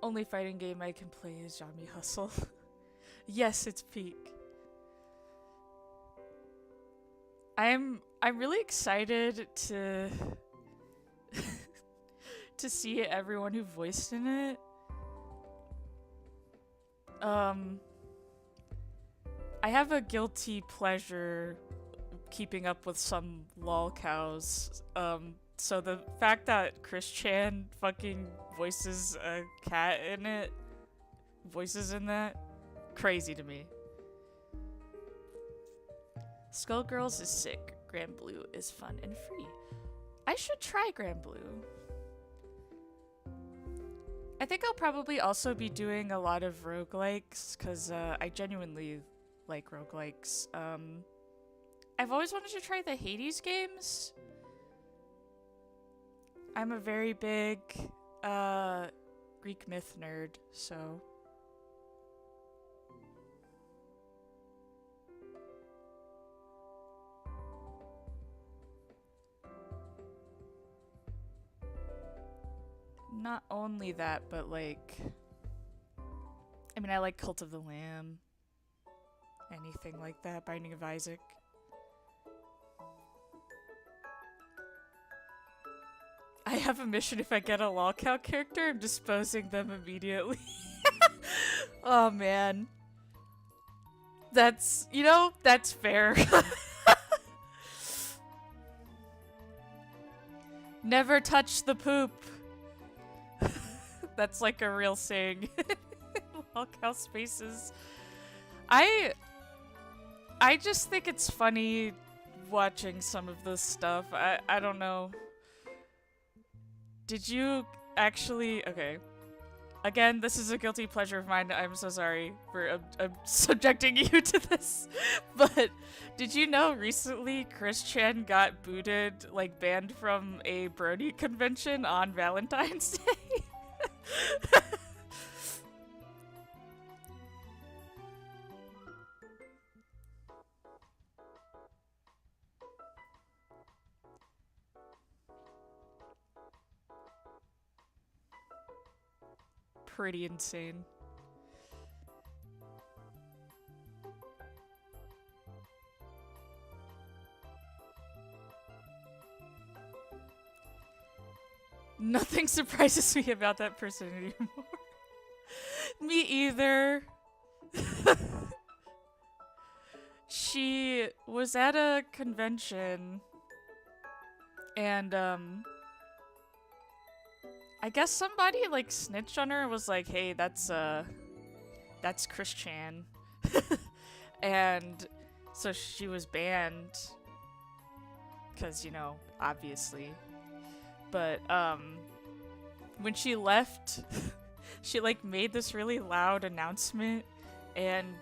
Only fighting game I can play is Zombie Hustle. Yes, it's peak. I'm really excited to to see everyone who voiced in it. I have a guilty pleasure keeping up with some lol cows. So the fact that Chris Chan fucking voices a cat in it, voices in that, crazy to me. Skullgirls is sick. Grand Blue is fun and free. I should try Grand Blue. I think I'll probably also be doing a lot of roguelikes, because I genuinely like roguelikes. I've always wanted to try the Hades games. I'm a very big Greek myth nerd, so... Not only that, but like... I mean, I like Cult of the Lamb. Anything like that, Binding of Isaac. I have a mission if I get a lolcow character, I'm disposing them immediately. Oh man. That's, you know, that's fair. Never touch the poop. That's like a real saying. Lolcow spaces. I just think it's funny watching some of this stuff. I don't know. Did you actually... Okay. Again, this is a guilty pleasure of mine. I'm so sorry for subjecting you to this. But did you know recently Chris Chan got booted, like banned from a Brody convention on Valentine's Day? Pretty insane. Nothing surprises me about that person anymore. Me either. She was at a convention and I guess somebody like snitched on her and was like, hey, that's Chris Chan. And so she was banned because, you know, obviously. But when she left, she like made this really loud announcement and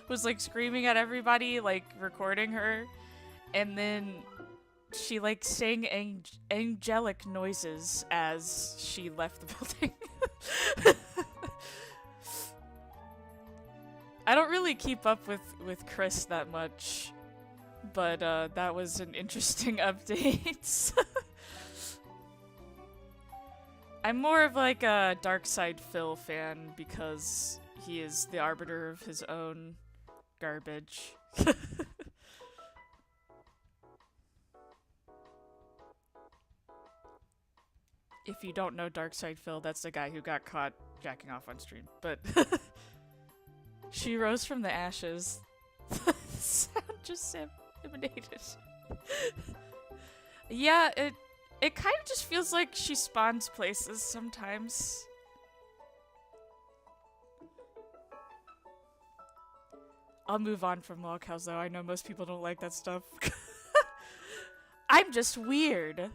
was like screaming at everybody, like recording her, and then she like sang angelic noises as she left the building. I don't really keep up with Chris that much, but that was an interesting update. I'm more of like a Dark Side Phil fan because he is the arbiter of his own garbage. If you don't know Dark Side Phil, that's the guy who got caught jacking off on stream. But she rose from the ashes. Sound just emanated. Yeah, it kind of just feels like she spawns places sometimes. I'll move on from Loghouse though. I know most people don't like that stuff. I'm just weird.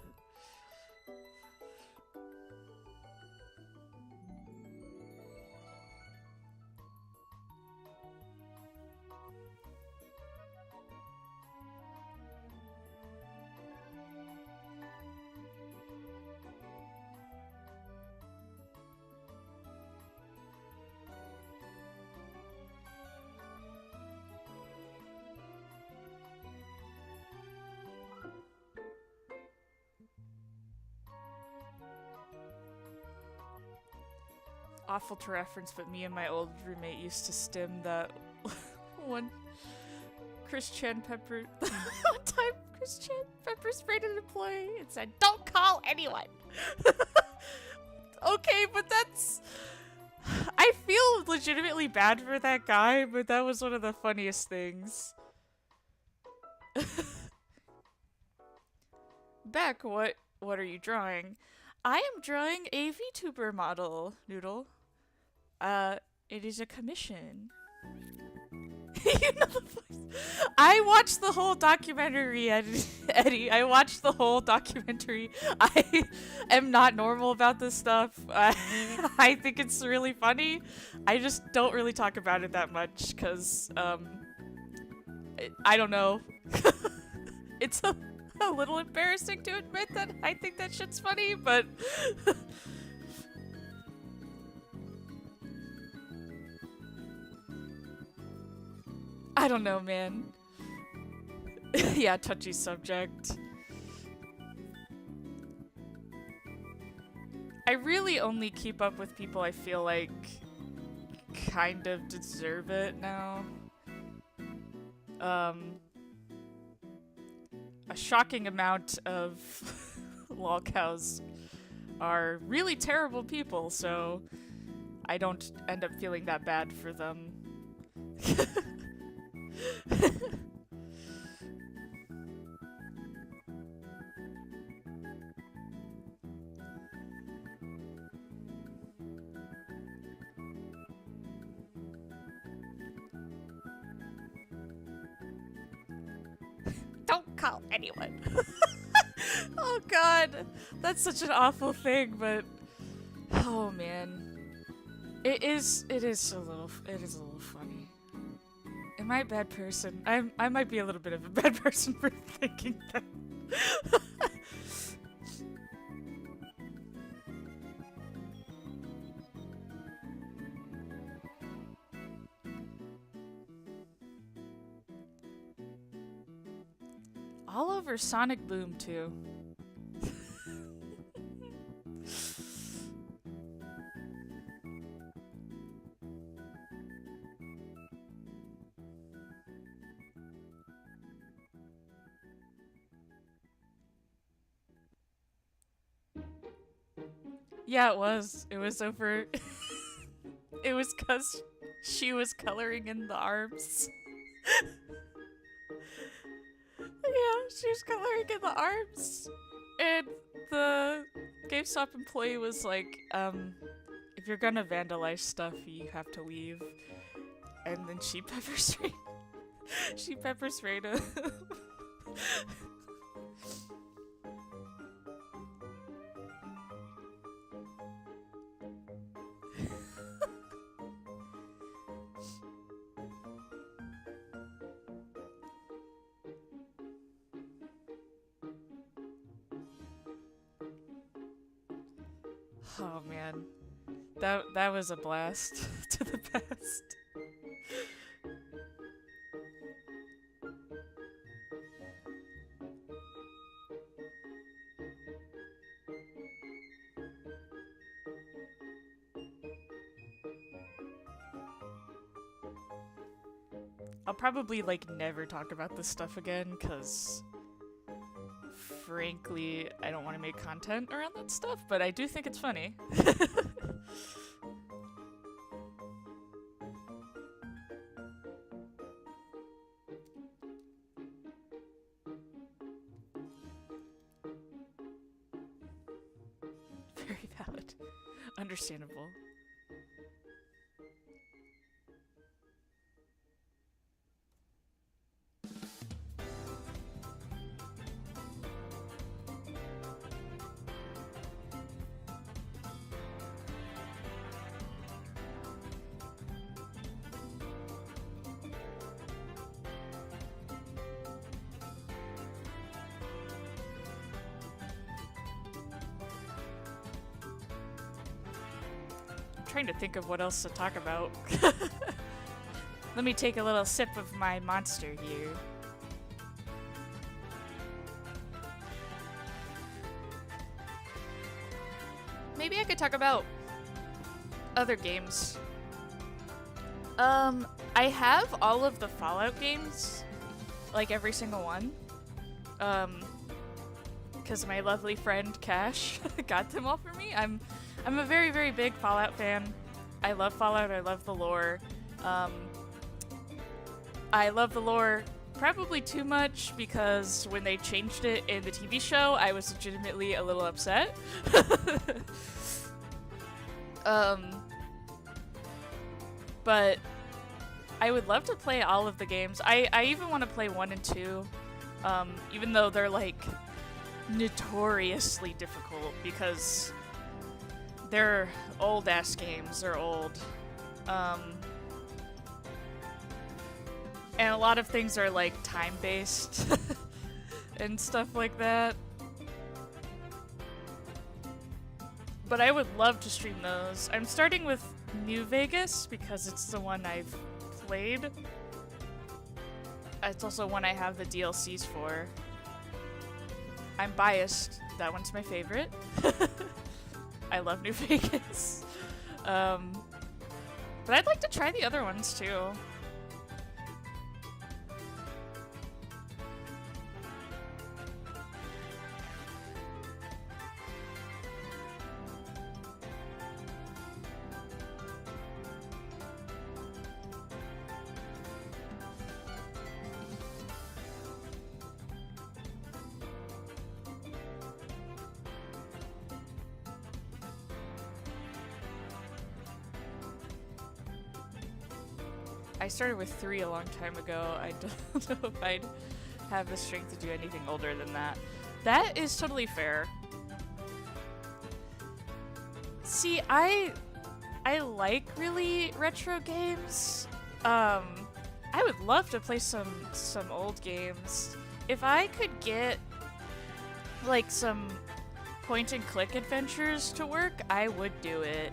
Awful to reference, but me and my old roommate used to stim that one Chris Pepper one time Chris Pepper sprayed an employee and said, "Don't call anyone." Okay, but that's, I feel legitimately bad for that guy, but that was one of the funniest things. Beck, what are you drawing? I am drawing a VTuber model, Noodle. It is a commission. You know the voice. I watched the whole documentary, Eddie. I watched the whole documentary. I am not normal about this stuff. I think it's really funny. I just don't really talk about it that much because, I don't know. It's a little embarrassing to admit that I think that shit's funny, but I don't know, man. Yeah, touchy subject. I really only keep up with people I feel like kind of deserve it now. A shocking amount of lol cows are really terrible people, so I don't end up feeling that bad for them. Don't call anyone. Oh god, that's such an awful thing, but oh man, it is a little funny. Am I a bad person? I might be a little bit of a bad person for thinking that. All over Sonic Boom too. Yeah, it was. It was over. It was 'cause she was coloring in the arms. Yeah, she was coloring in the arms. And the GameStop employee was like, if you're gonna vandalize stuff, you have to leave. And then she pepper sprayed. She pepper sprayed him. Oh man, that was a blast to the past. I'll probably like never talk about this stuff again, cause frankly, I don't want to make content around that stuff, but I do think it's funny. Very valid. Understandable. Trying to think of what else to talk about. Let me take a little sip of my monster here. Maybe I could talk about other games. I have all of the Fallout games, like every single one. Because my lovely friend Cash got them all for me. I'm a very, very big Fallout fan. I love Fallout, I love the lore. I love the lore probably too much because when they changed it in the TV show, I was legitimately a little upset. But I would love to play all of the games. I even want to play 1 and 2, even though they're like notoriously difficult because they're old-ass games. They're old. And a lot of things are like time-based and stuff like that. But I would love to stream those. I'm starting with New Vegas because it's the one I've played. It's also one I have the DLCs for. I'm biased. That one's my favorite. I love New Vegas. But I'd like to try the other ones too. I started with 3 a long time ago. I don't know if I'd have the strength to do anything older than that. That is totally fair. See, I like really retro games. I would love to play some old games. If I could get like some point and click adventures to work, I would do it.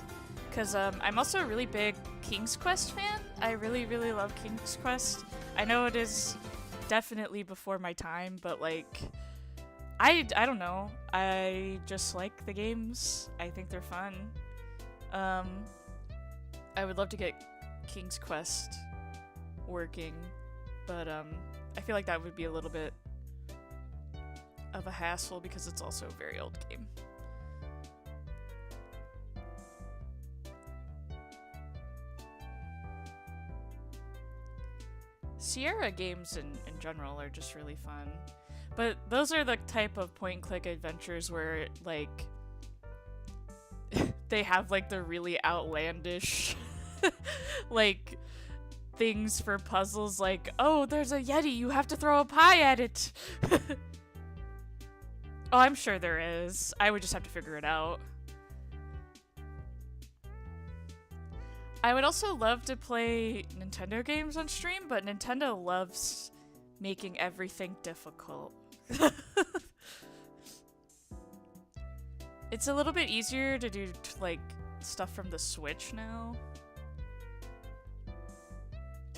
Cause I'm also a really big King's Quest fan. I really, really love King's Quest. I know it is definitely before my time, but like, I don't know. I just like the games. I think they're fun. I would love to get King's Quest working, but I feel like that would be a little bit of a hassle because it's also a very old game. Sierra games in general are just really fun. But those are the type of point-and-click adventures where, like, they have like the really outlandish like things for puzzles, like, oh, there's a Yeti, you have to throw a pie at it. Oh, I'm sure there is. I would just have to figure it out. I would also love to play Nintendo games on stream, but Nintendo loves making everything difficult. It's a little bit easier to do like stuff from the Switch now.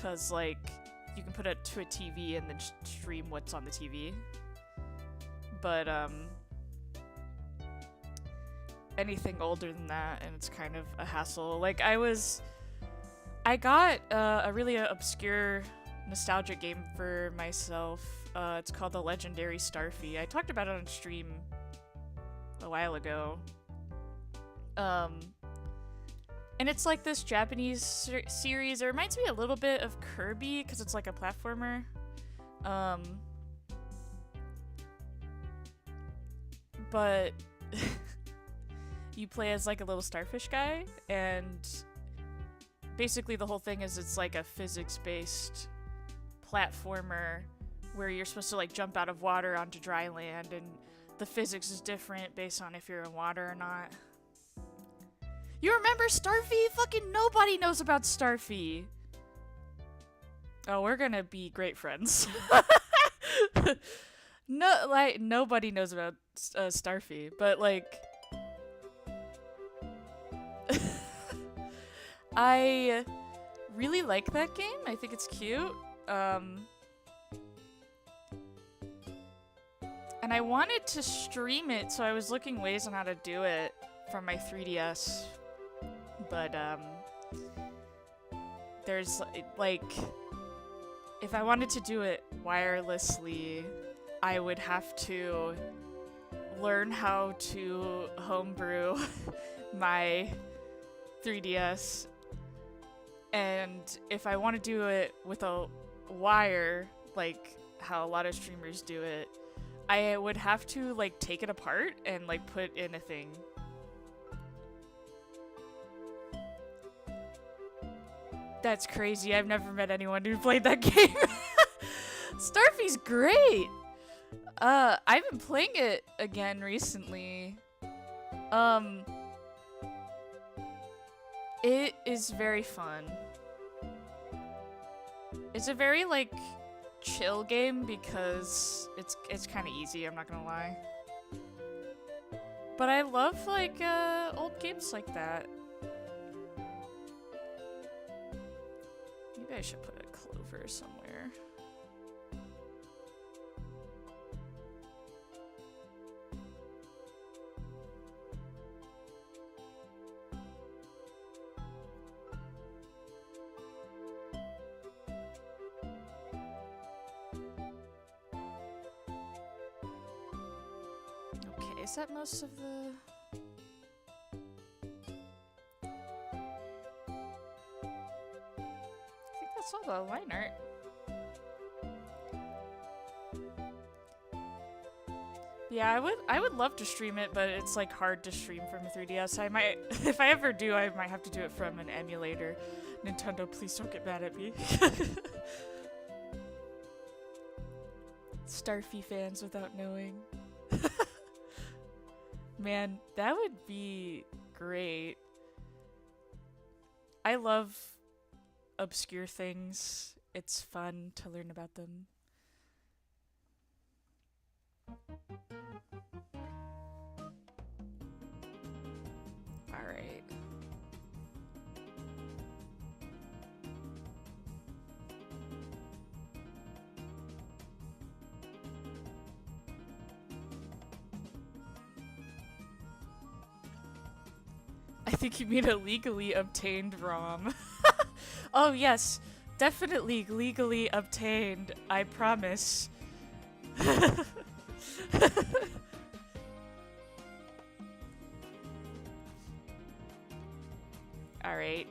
Cause like you can put it to a TV and then stream what's on the TV. But anything older than that and it's kind of a hassle. Like I got a really obscure nostalgic game for myself. It's called The Legendary Starfy. I talked about it on stream a while ago. And it's like this Japanese series. It reminds me a little bit of Kirby because it's like a platformer. But you play as like a little starfish guy, and basically the whole thing is it's like a physics-based platformer where you're supposed to like jump out of water onto dry land, and the physics is different based on if you're in water or not. You remember Starfy? Fucking nobody knows about Starfy. Oh, we're gonna be great friends. No, like, nobody knows about Starfy, but like I really like that game. I think it's cute. And I wanted to stream it, so I was looking ways on how to do it from my 3DS. But there's like, if I wanted to do it wirelessly, I would have to learn how to homebrew my 3DS. And if I want to do it with a wire, like how a lot of streamers do it, I would have to like take it apart and like put in a thing. That's crazy. I've never met anyone who played that game. Starfy's great. I've been playing it again recently. It is very fun. It's a very like chill game because it's kind of easy, I'm not gonna lie. But I love like old games like that. Maybe I should put a clover somewhere. Okay, is that most of the... That's all the line art. Yeah, I would love to stream it, but it's like hard to stream from a 3DS. I might, if I ever do, I might have to do it from an emulator. Nintendo, please don't get mad at me. Starfy fans without knowing. Man, that would be great. I love obscure things. It's fun to learn about them. All right. I think you mean a legally obtained ROM. Oh yes, definitely legally obtained, I promise. Alright.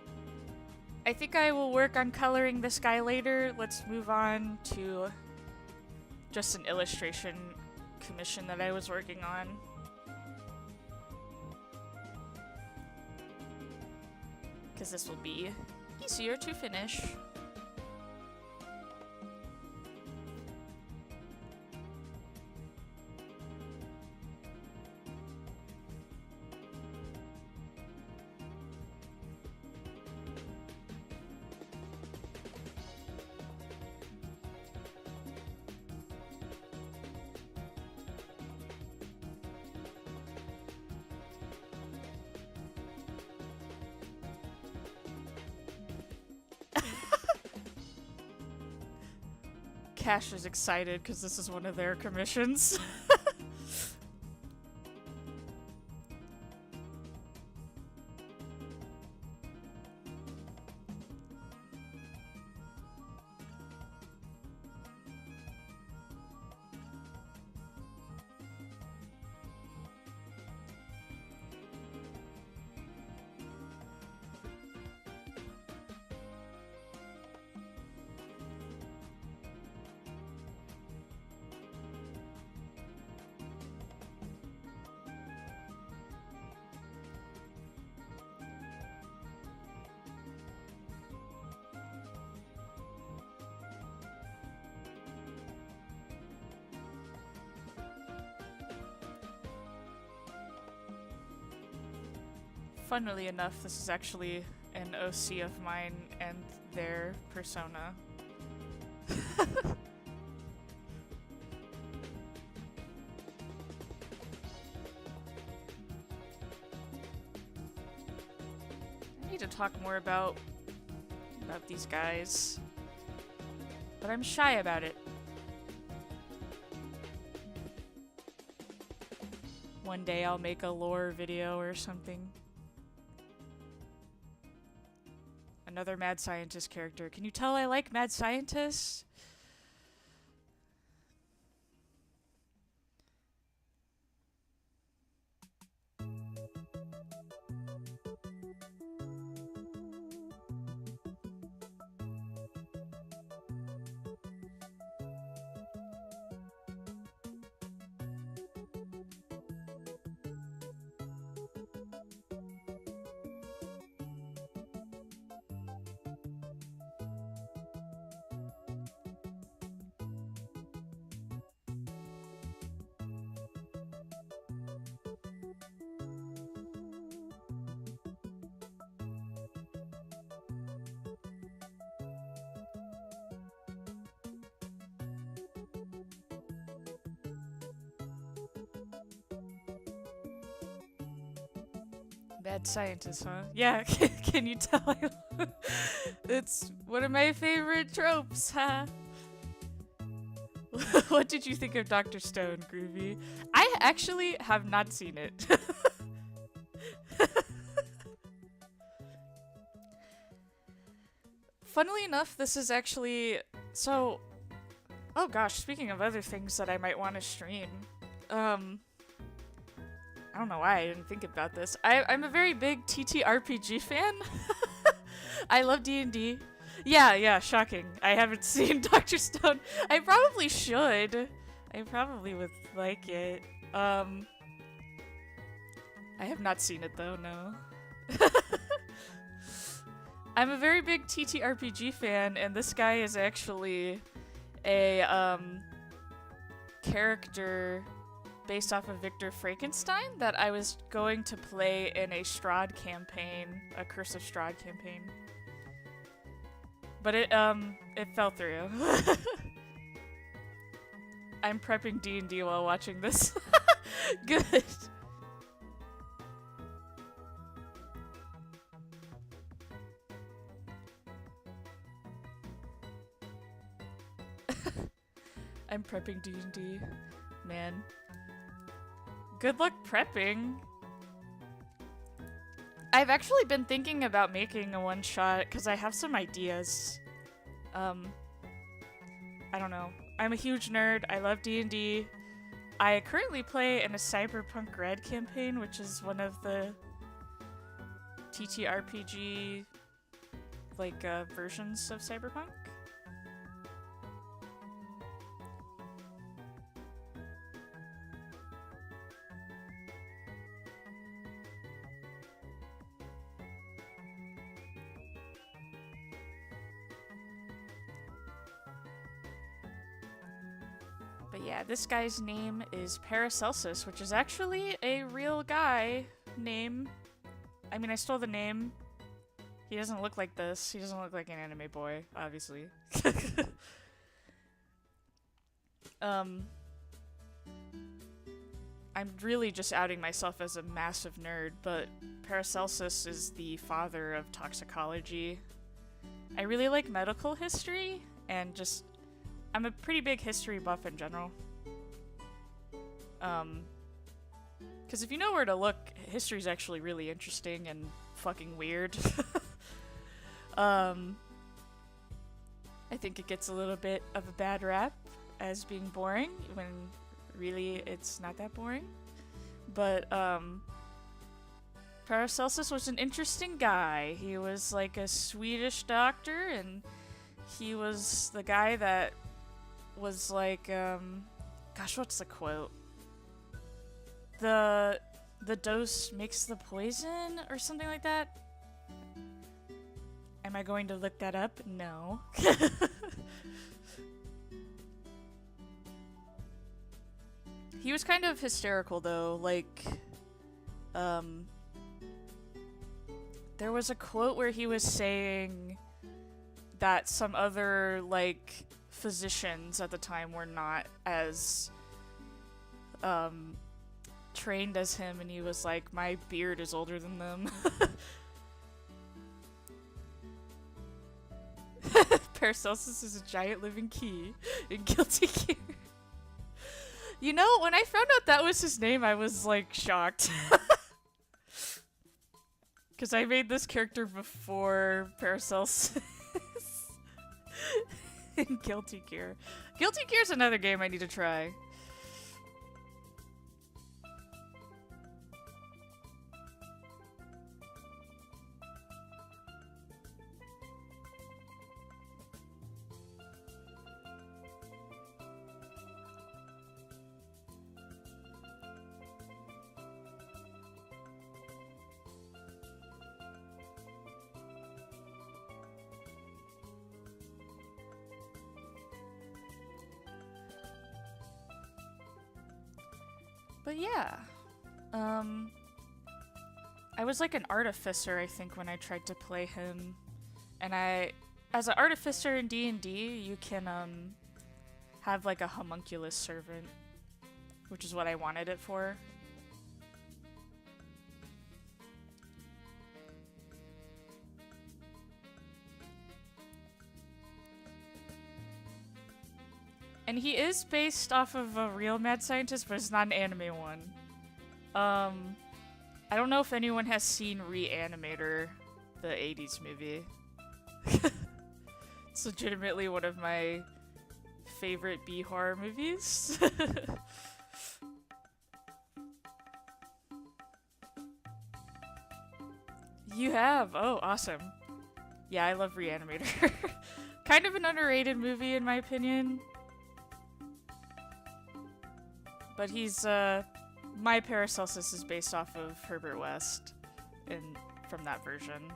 I think I will work on coloring this guy later. Let's move on to just an illustration commission that I was working on. because this will be easier to finish. Cash is excited because this is one of their commissions. Funnily enough, this is actually an OC of mine and their persona. I need to talk more about these guys, but I'm shy about it. One day I'll make a lore video or something. Another mad scientist character. Can you tell I like mad scientists? Mad scientist, huh? Yeah, can you tell? It's one of my favorite tropes, huh? What did you think of Dr. Stone, Groovy? I actually have not seen it. Funnily enough, this is actually... So... Oh gosh, speaking of other things that I might want to stream. I don't know why I didn't think about this. I'm a very big TTRPG fan. I love D&D. Yeah, shocking. I haven't seen Dr. Stone. I probably should. I probably would like it. I have not seen it though, no. I'm a very big TTRPG fan, and this guy is actually a character based off of Victor Frankenstein that I was going to play in a Strahd campaign, a Curse of Strahd campaign. But it fell through. I'm prepping D&D while watching this. Good. I'm prepping D&D. Man. Good luck prepping. I've actually been thinking about making a one-shot because I have some ideas. I don't know. I'm a huge nerd. I love D&D. I currently play in a Cyberpunk Red campaign, which is one of the TTRPG versions of Cyberpunk. But yeah, this guy's name is Paracelsus, which is actually a real guy name. I mean, I stole the name. He doesn't look like this. He doesn't look like an anime boy, obviously. I'm really just outing myself as a massive nerd, but Paracelsus is the father of toxicology. I really like medical history, and just I'm a pretty big history buff in general. Because if you know where to look, history's actually really interesting and fucking weird. I think it gets a little bit of a bad rap as being boring, when really it's not that boring. But, Paracelsus was an interesting guy. He was like a Swedish doctor, and he was the guy that was like, gosh, what's the quote? The dose makes the poison, or something like that? Am I going to look that up? No. He was kind of hysterical, though. Like, there was a quote where he was saying that some other, like, physicians at the time were not as, trained as him, and he was like, my beard is older than them. Paracelsus is a giant living key in Guilty Gear. You know, when I found out that was his name, I was, like, shocked. Because I made this character before Paracelsus in Guilty Gear. Guilty Gear's another game I need to try. But yeah, I was like an artificer, I think, when I tried to play him. And as an artificer in D&D, you can, have like a homunculus servant, which is what I wanted it for. And he is based off of a real mad scientist, but it's not an anime one. I don't know if anyone has seen Reanimator, the 80s movie. It's legitimately one of my favorite B-horror movies. You have? Oh, awesome. Yeah, I love Reanimator. Kind of an underrated movie, in my opinion. But he's, my Paracelsus is based off of Herbert West, from that version.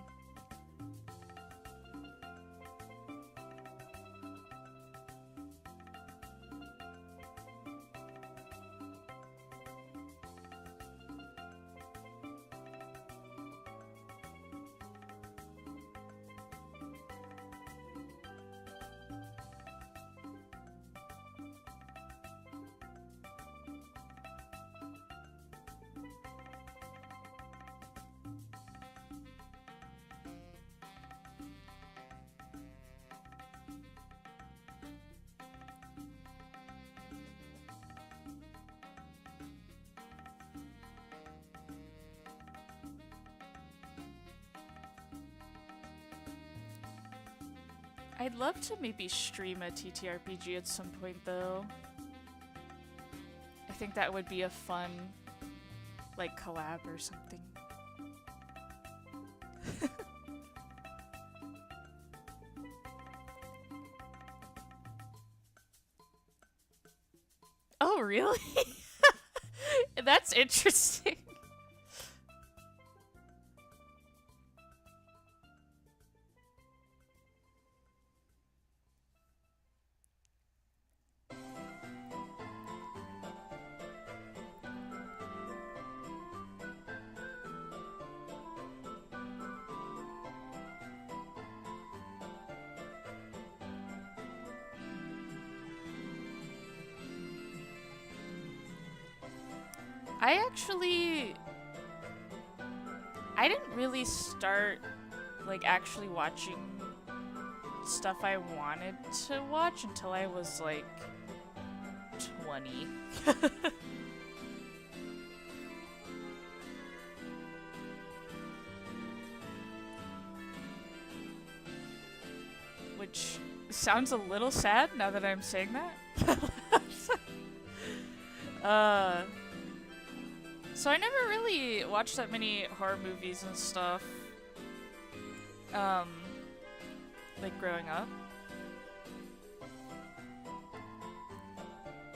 I'd love to maybe stream a TTRPG at some point, though. I think that would be a fun, like, collab or something. Oh, really? That's interesting. I actually... I didn't really start, like, actually watching stuff I wanted to watch until I was, like, 20. Which sounds a little sad now that I'm saying that. So I never really watched that many horror movies and stuff, like growing up.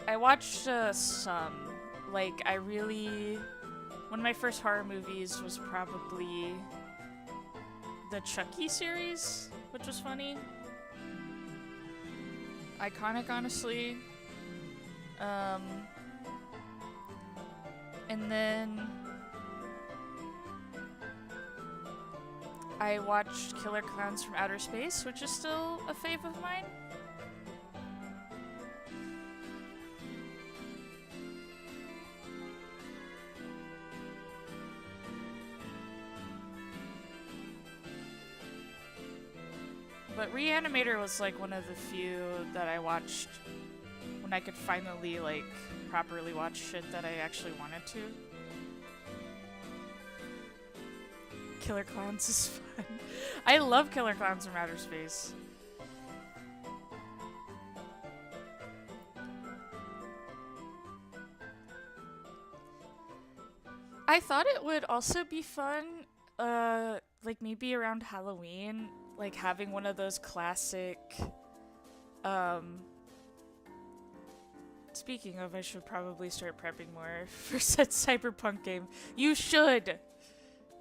I watched some. Like, one of my first horror movies was probably the Chucky series, which was funny. Iconic, honestly. And then I watched Killer Clowns from Outer Space, which is still a fave of mine. But Reanimator was like one of the few that I watched when I could finally like properly watch shit that I actually wanted to. Killer Clowns is fun. I love Killer Clowns from Outer Space. I thought it would also be fun, like maybe around Halloween, like having one of those classic, speaking of, I should probably start prepping more for said Cyberpunk game. You should!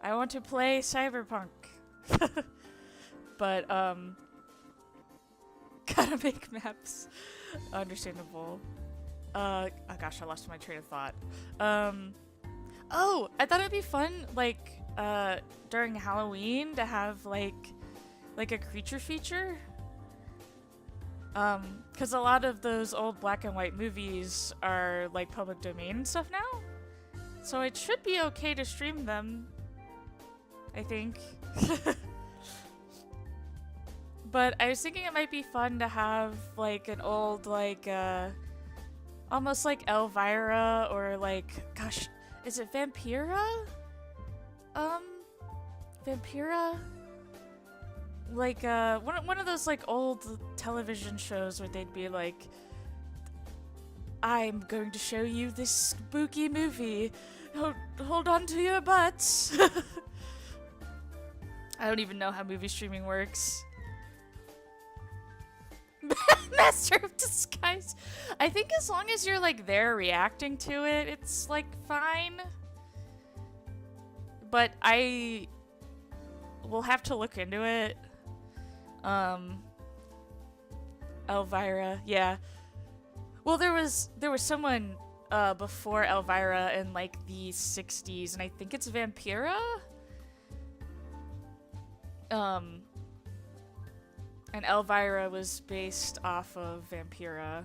I want to play Cyberpunk. But, gotta make maps. Understandable. Oh gosh, I lost my train of thought. Oh, I thought it'd be fun, like, during Halloween to have, like a creature feature. Because a lot of those old black and white movies are, like, public domain and stuff now. So it should be okay to stream them, I think. But I was thinking it might be fun to have, like, an old, like, almost like Elvira or, like, gosh, is it Vampira? Vampira? Like, one of those, like, old television shows where they'd be like, I'm going to show you this spooky movie. Hold on to your butts. I don't even know how movie streaming works. Master of Disguise. I think as long as you're, like, there reacting to it, it's, like, fine. But I will have to look into it. Elvira, yeah. Well, there was someone before Elvira in, like, the 60s, and I think it's Vampira? And Elvira was based off of Vampira.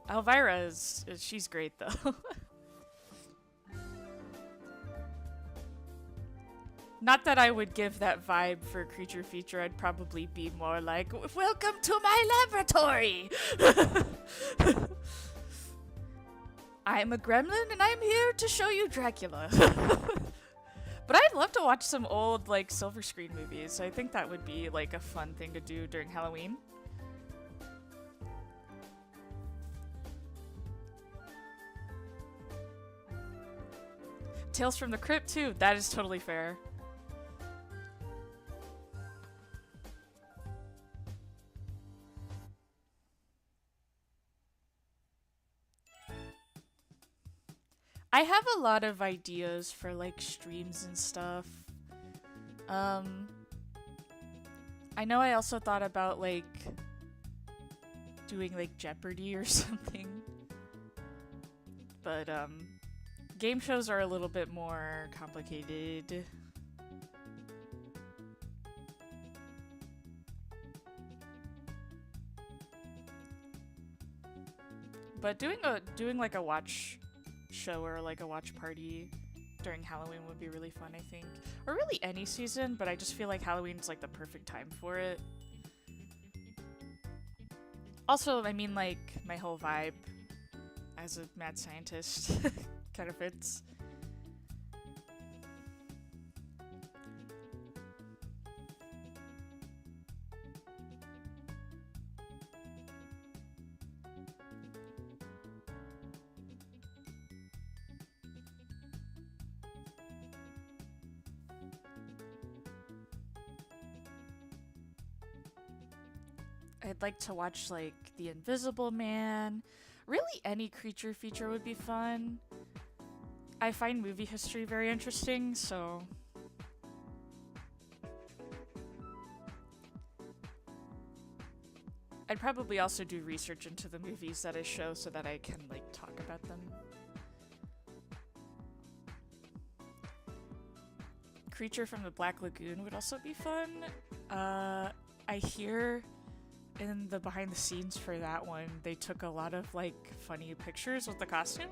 Elvira she's great, though. Not that I would give that vibe for creature feature. I'd probably be more like, welcome to my laboratory! I'm a gremlin and I'm here to show you Dracula. But I'd love to watch some old, like, silver screen movies. I think that would be, like, a fun thing to do during Halloween. Tales from the Crypt, too. That is totally fair. I have a lot of ideas for, like, streams and stuff. I know I also thought about, like, doing, like, Jeopardy or something. But, game shows are a little bit more complicated. But doing like a watch show or like a watch party during Halloween would be really fun, I think. Or really any season, but I just feel like Halloween's like the perfect time for it. Also, I mean, like, my whole vibe as a mad scientist kind of fits. I'd like to watch like The Invisible Man. Really, any creature feature would be fun. I find movie history very interesting, so I'd probably also do research into the movies that I show so that I can like talk about them. Creature from the Black Lagoon would also be fun. I hear in the behind the scenes for that one, they took a lot of like funny pictures with the costume.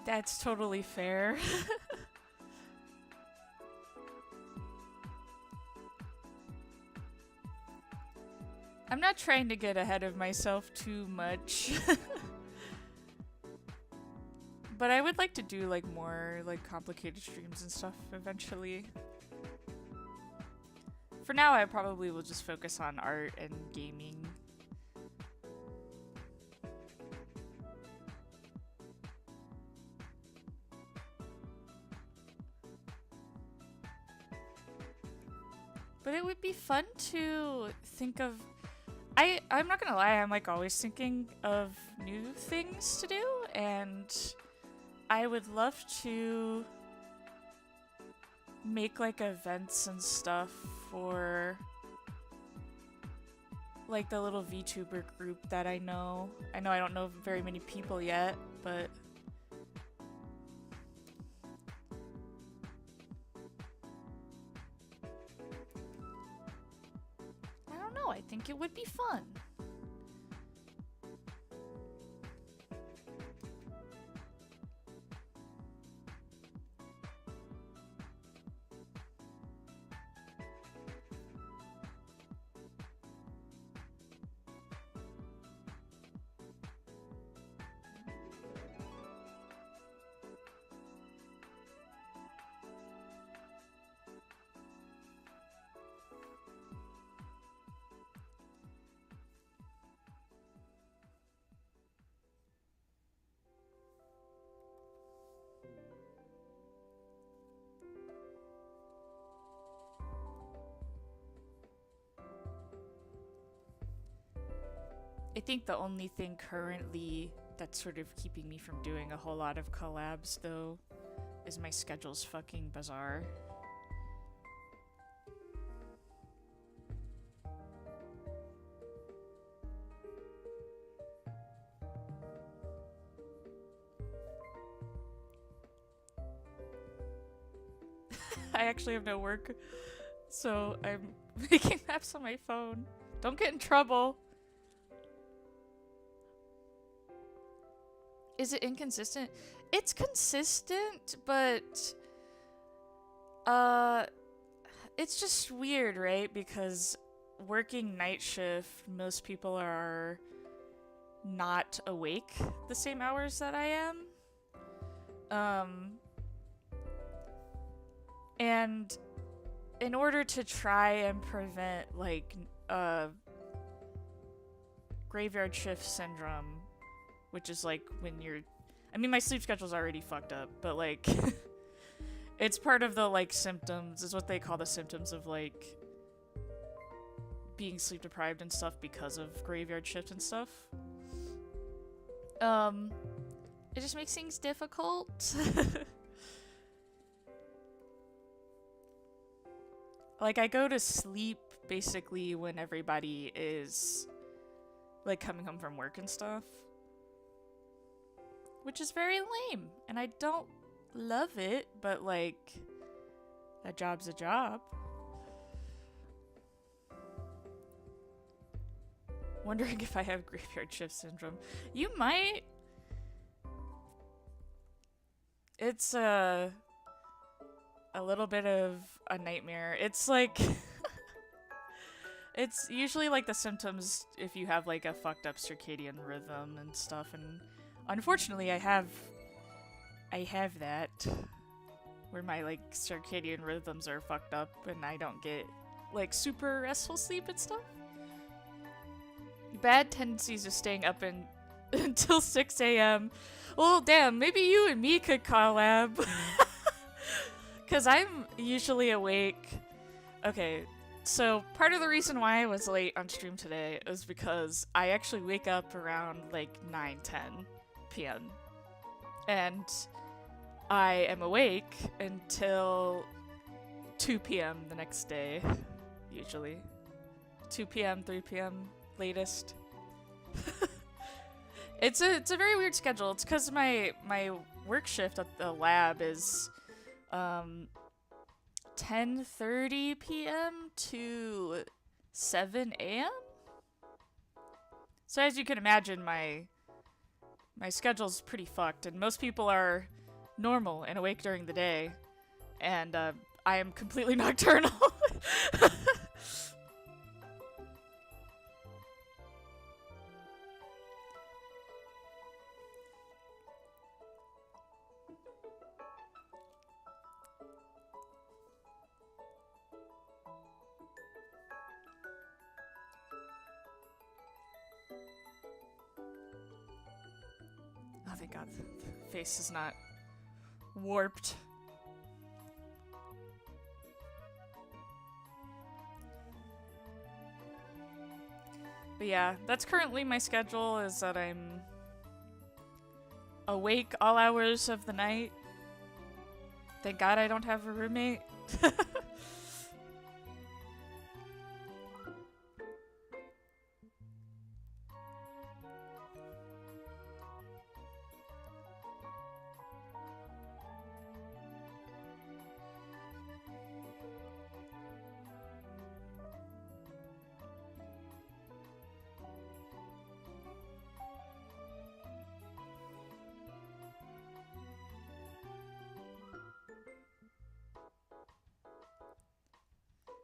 That's totally fair. I'm not trying to get ahead of myself too much. But I would like to do like more like complicated streams and stuff eventually. For now, I probably will just focus on art and gaming. But it would be fun to think of. I'm not gonna lie, I'm like always thinking of new things to do, and I would love to make like events and stuff for like the little VTuber group that I know. I know I don't know very many people yet, but I don't know, I think it would be fun. I think the only thing currently that's sort of keeping me from doing a whole lot of collabs, though, is my schedule's fucking bizarre. I actually have no work, so I'm making maps on my phone. Don't get in trouble. Is it inconsistent? It's consistent, but it's just weird, right? Because working night shift, most people are not awake the same hours that I am. And in order to try and prevent like graveyard shift syndrome, which is like when you're. I mean, my sleep schedule's already fucked up, but like, it's part of the like symptoms. Is what they call the symptoms of like being sleep deprived and stuff because of graveyard shift and stuff. It just makes things difficult. Like, I go to sleep basically when everybody is, like, coming home from work and stuff. Which is very lame. And I don't love it, but, like, a job's a job. Wondering if I have graveyard shift syndrome. You might. It's, a little bit of a nightmare. It's like it's usually like the symptoms if you have like a fucked up circadian rhythm and stuff, and unfortunately I have that where my like circadian rhythms are fucked up and I don't get like super restful sleep and stuff. Bad tendencies of staying up until 6 a.m. Well, damn, maybe you and me could collab. Because I'm usually awake. Okay, so part of the reason why I was late on stream today is because I actually wake up around like 9-10 p.m. And I am awake until 2 p.m. the next day, usually. 2 p.m., 3 p.m. latest. It's a very weird schedule. It's because my work shift at the lab is 10:30 p.m. to 7 a.m. So as you can imagine, my schedule's pretty fucked, and most people are normal and awake during the day, and I am completely nocturnal. Oh, thank God, the face is not warped. But yeah, that's currently my schedule, is that I'm awake all hours of the night. Thank God I don't have a roommate.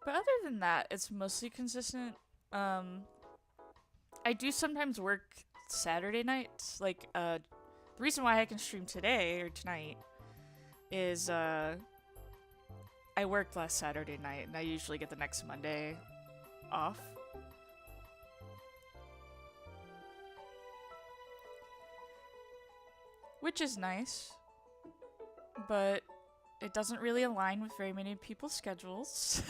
But other than that, it's mostly consistent. I do sometimes work Saturday nights. Like, the reason why I can stream today or tonight is I worked last Saturday night, and I usually get the next Monday off. Which is nice, but it doesn't really align with very many people's schedules.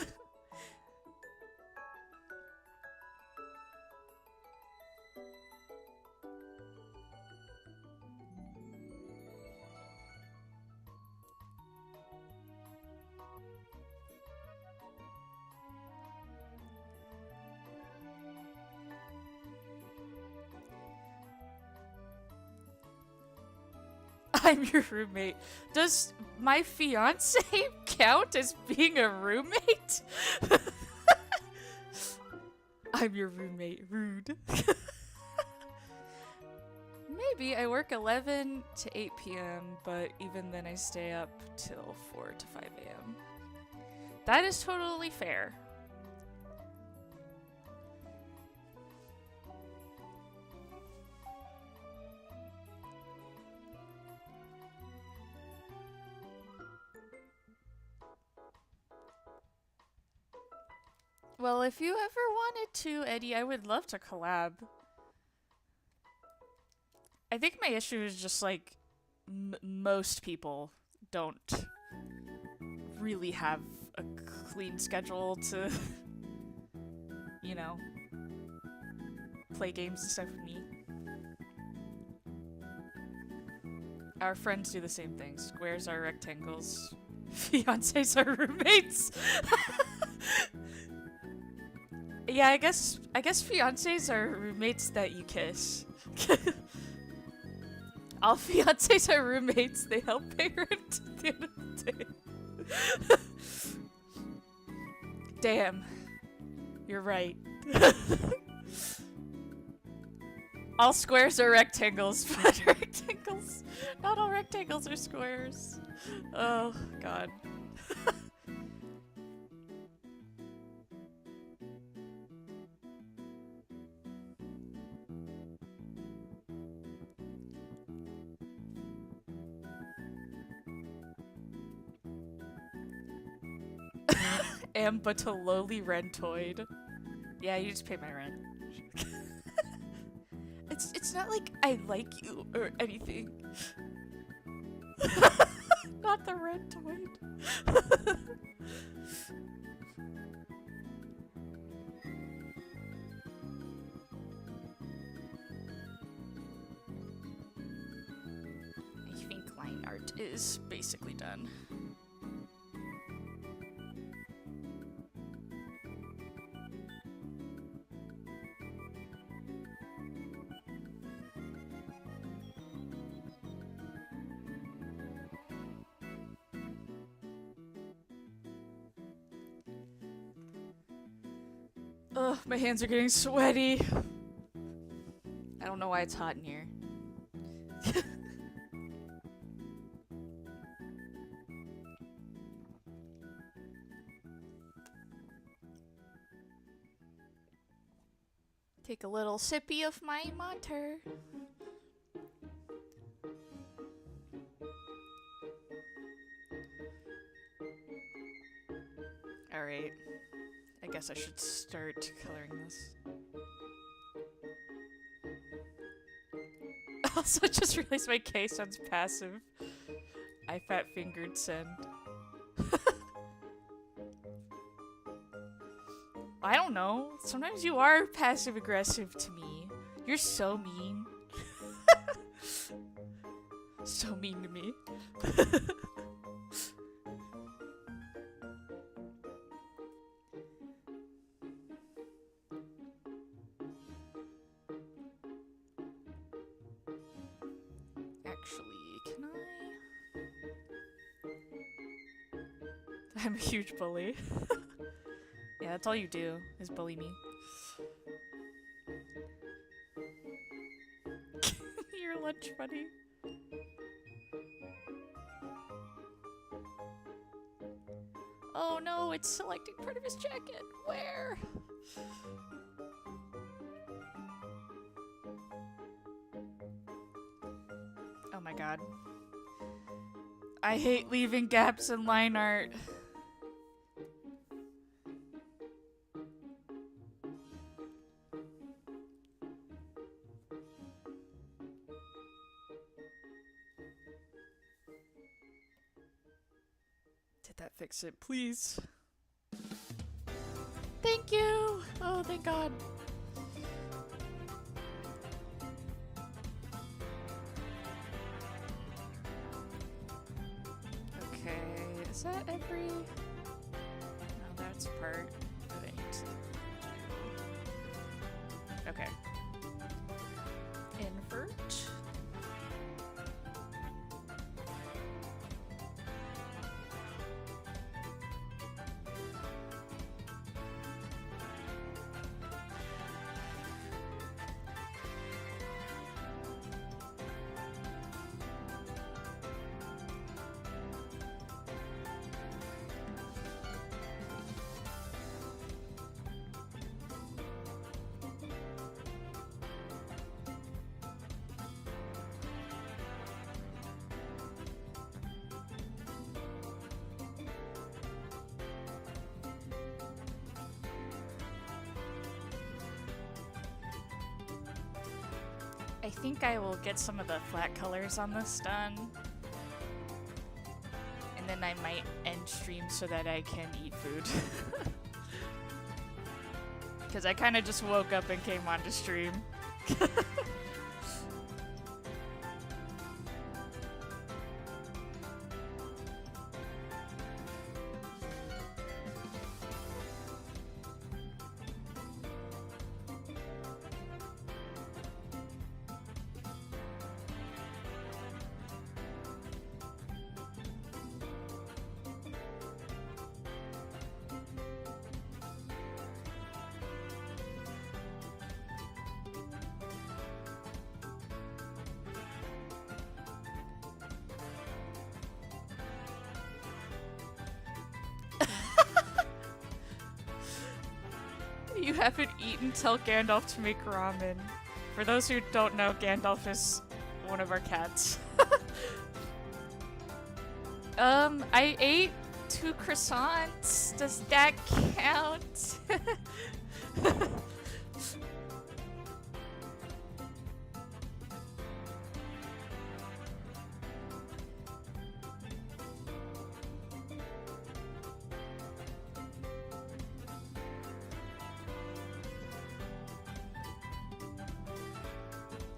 I'm your roommate. Does my fiance count as being a roommate? I'm your roommate. Rude. Maybe I work 11 to 8 p.m., but even then I stay up till 4 to 5 a.m. That is totally fair. Well, if you ever wanted to, Eddie, I would love to collab. I think my issue is just like most people don't really have a clean schedule to, you know, play games and stuff with me. Our friends do the same thing. Squares are rectangles. Fiancés are roommates. Yeah, I guess fiancés are roommates that you kiss. All fiancés are roommates. They help pay rent at the end of the day. Damn. You're right. All squares are rectangles, but rectangles. Not all rectangles are squares. Oh, God. Am but a lowly rentoid. Yeah, you just pay my rent. It's not like I like you or anything. Not the rentoid. I think line art is basically done. Ugh, my hands are getting sweaty. I don't know why it's hot in here. Take a little sippy of my water. Alright. I guess I should start coloring this. Also, just realized my K sounds passive. I fat-fingered send. I don't know. Sometimes you are passive-aggressive to me. You're so mean. So mean to me. Actually, can I? I'm a huge bully. Yeah, that's all you do, is bully me. Your lunch buddy. Oh no, it's selecting part of his jacket. Where? Oh my god. I hate leaving gaps in line art. Did that fix it, please? Thank you! Oh, thank God. Okay, is that every... No, that's part that I need to do. Okay. Invert. I think I will get some of the flat colors on this done. And then I might end stream so that I can eat food. Because I kind of just woke up and came on to stream. You haven't eaten, tell Gandalf to make ramen. For those who don't know, Gandalf is one of our cats. I ate 2 croissants. Does that count?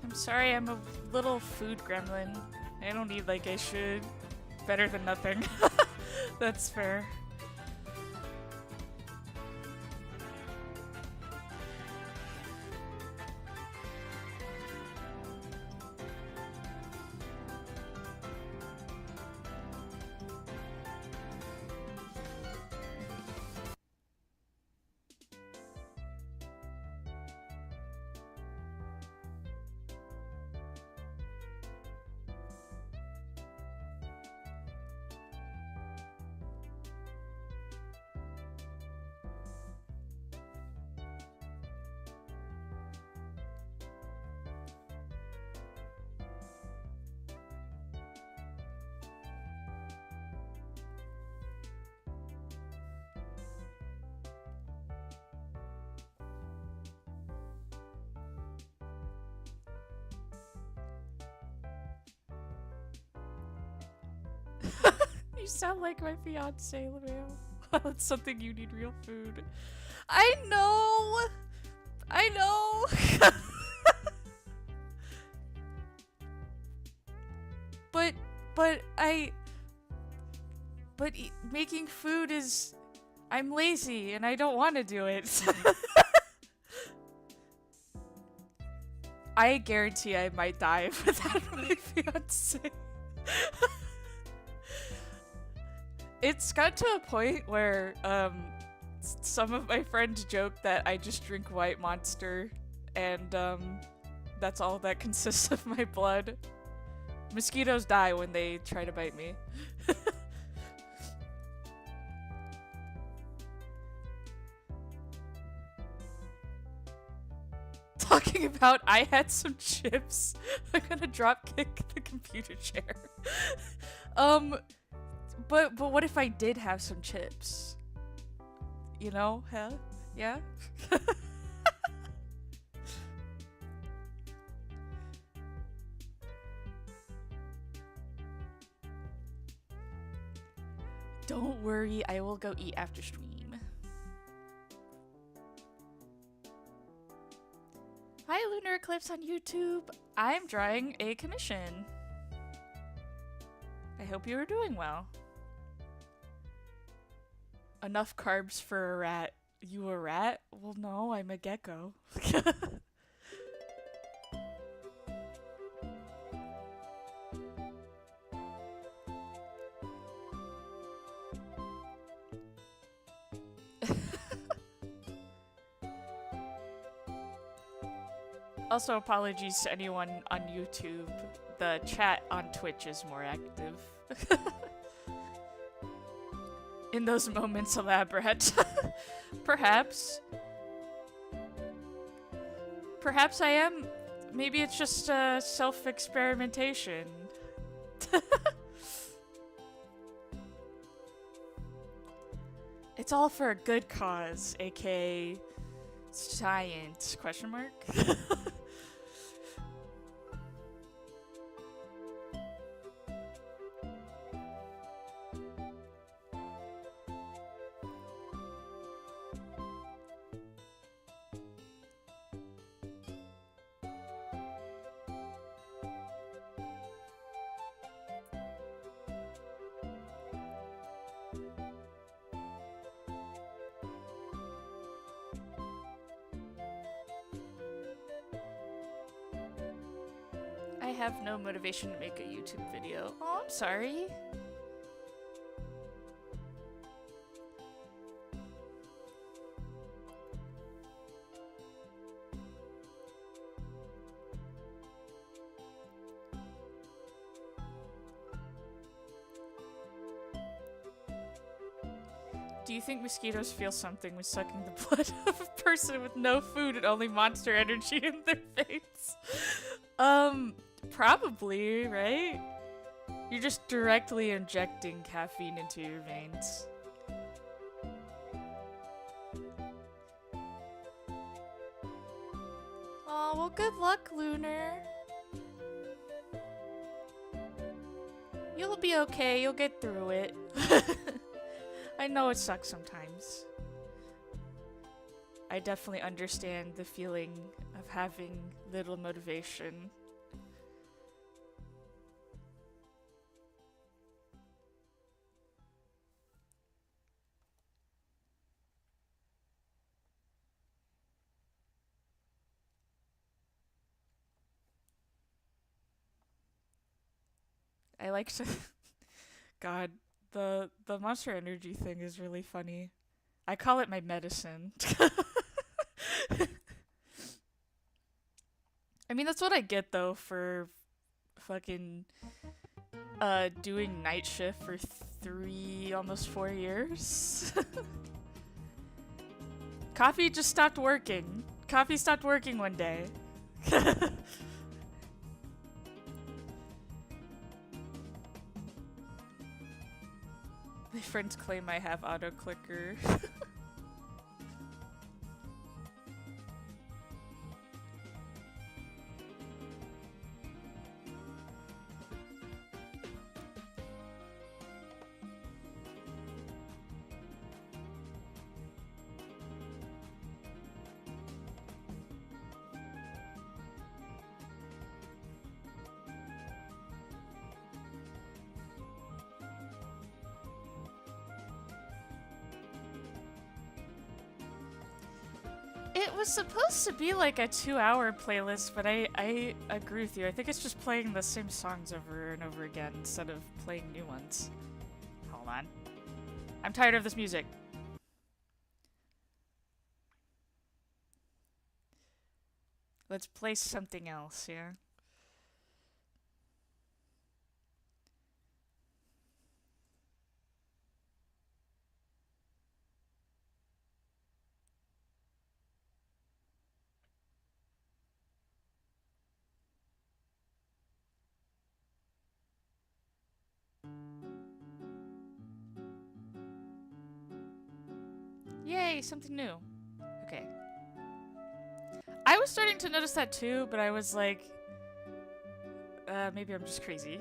I'm sorry, I'm a little food gremlin. I don't eat like I should. Better than nothing. That's fair. You sound like my fiance, Leo. That's something you need real food. I know! I know! But making food is... I'm lazy and I don't want to do it. I guarantee I might die without my fiance. It's got to a point where some of my friends joke that I just drink White Monster and that's all that consists of my blood. Mosquitoes die when they try to bite me. Talking about I had some chips. I'm gonna drop kick the computer chair. But what if I did have some chips? You know, huh? Yeah? Don't worry, I will go eat after stream. Hi, Lunar Eclipse on YouTube. I'm drawing a commission. I hope you are doing well. Enough carbs for a rat. You a rat? Well, no, I'm a gecko. Also, apologies to anyone on YouTube. The chat on Twitch is more active. In those moments, elaborate. Perhaps. Perhaps I am. Maybe it's just self-experimentation. It's all for a good cause, aka science, question mark? have no motivation to make a YouTube video. Oh, I'm sorry. Do you think mosquitoes feel something when sucking the blood of a person with no food and only monster energy in their veins? Probably, right? You're just directly injecting caffeine into your veins. Oh, well, good luck, Lunar. You'll be okay, you'll get through it. I know it sucks sometimes. I definitely understand the feeling of having little motivation. I like to God, the Monster Energy thing is really funny. I call it my medicine. I mean, that's what I get though for fucking doing night shift for 3 almost 4 years. Coffee just stopped working. Coffee stopped working one day. My friends claim I have auto clicker. It was supposed to be like a 2-hour playlist, but I agree with you. I think it's just playing the same songs over and over again instead of playing new ones. Hold on. I'm tired of this music. Let's play something else, yeah? Yay, something new. Okay. I was starting to notice that too, but I was like, maybe I'm just crazy.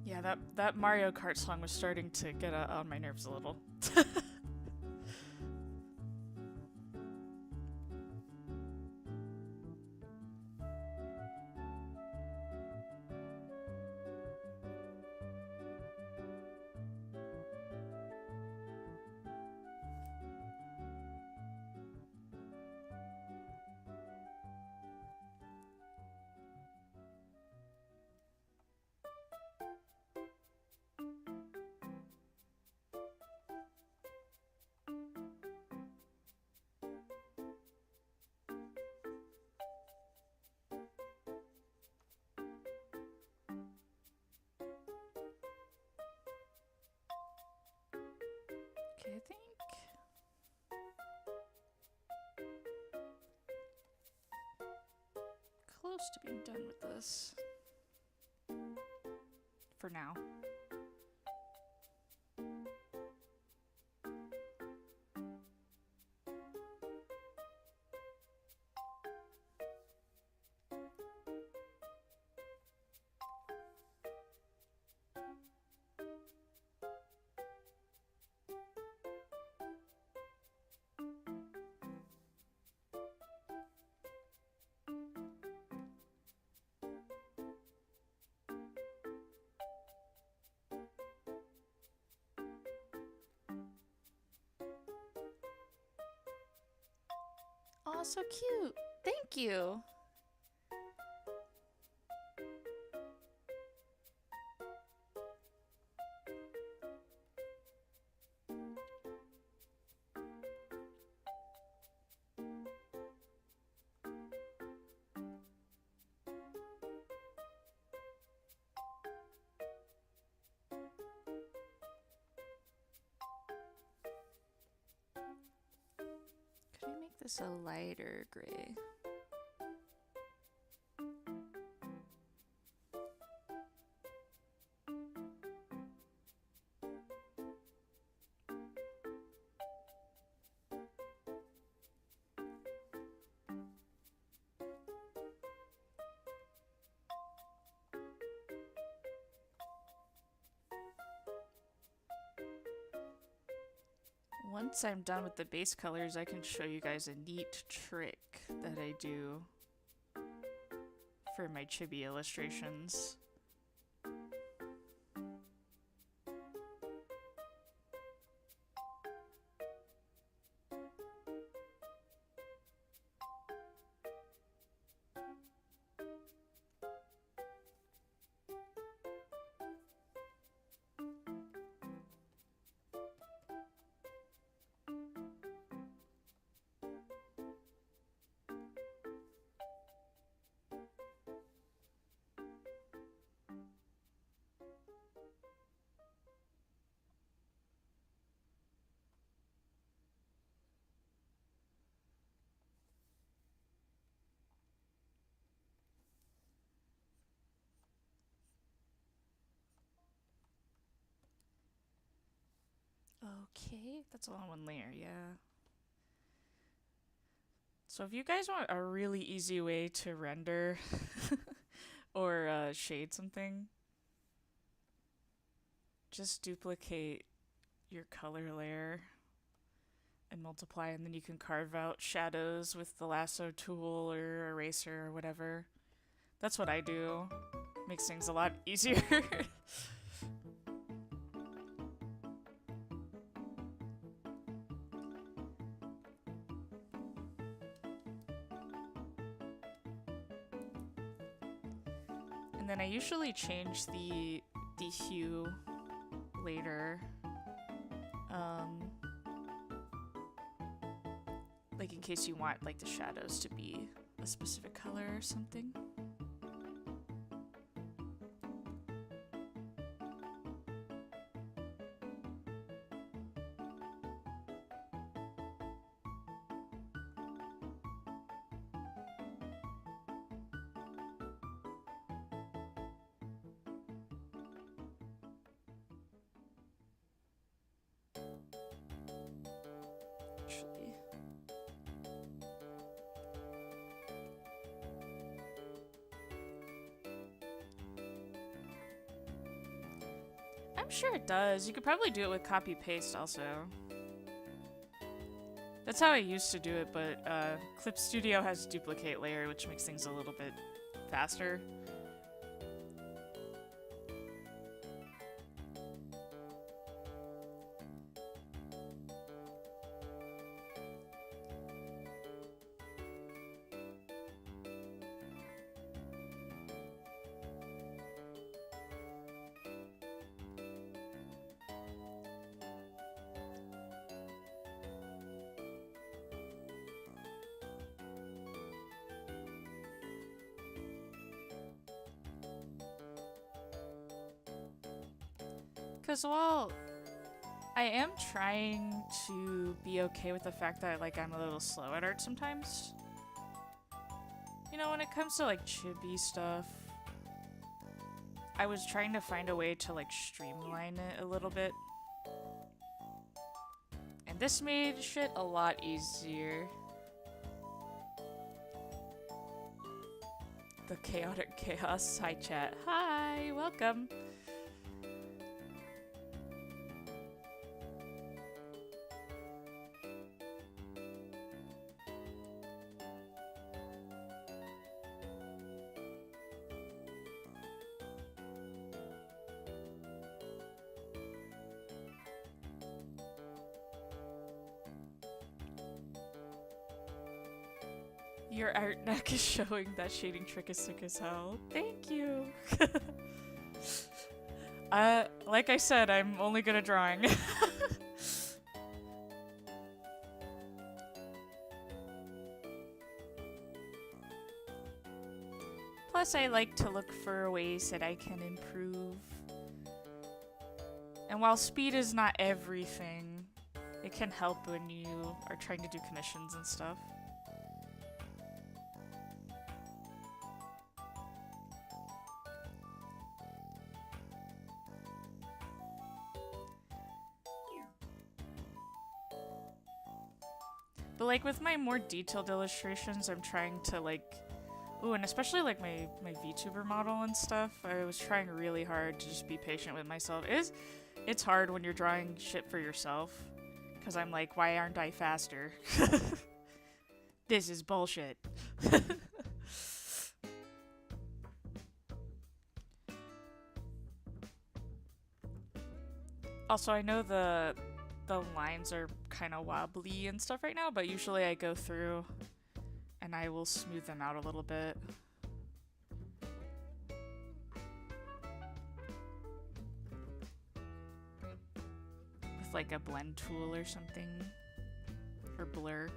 Yeah, that Mario Kart song was starting to get on my nerves a little. Okay, I think close to being done with this for now. Oh, so cute. Thank you. Could I make this a lighter gray? Once I'm done with the base colors, I can show you guys a neat trick that I do for my chibi illustrations. Okay, that's all in one layer, yeah. So if you guys want a really easy way to render or shade something, just duplicate your color layer and multiply, and then you can carve out shadows with the lasso tool or eraser or whatever. That's what I do. Makes things a lot easier. And then I usually change the hue later. Like in case you want like the shadows to be a specific color or something. Actually, I'm sure it does. You could probably do it with copy paste also. That's how I used to do it, but Clip Studio has duplicate layer, which makes things a little bit faster. Because while I am trying to be okay with the fact that like I'm a little slow at art sometimes. You know, when it comes to like chibi stuff, I was trying to find a way to like streamline it a little bit. And this made shit a lot easier. The chaotic chaos. Hi chat. Hi, welcome. Your art neck is showing that shading trick is sick as hell. Thank you. Like I said, I'm only good at drawing. Plus, I like to look for ways that I can improve. And while speed is not everything, it can help when you are trying to do commissions and stuff. But like with my more detailed illustrations, I'm trying to like, ooh, and especially like my VTuber model and stuff, I was trying really hard to just be patient with myself. It's hard when you're drawing shit for yourself, because I'm like, why aren't I faster? This is bullshit. Also, I know the lines are kind of wobbly and stuff right now, but usually I go through and I will smooth them out a little bit. With like a blend tool or something, or blur.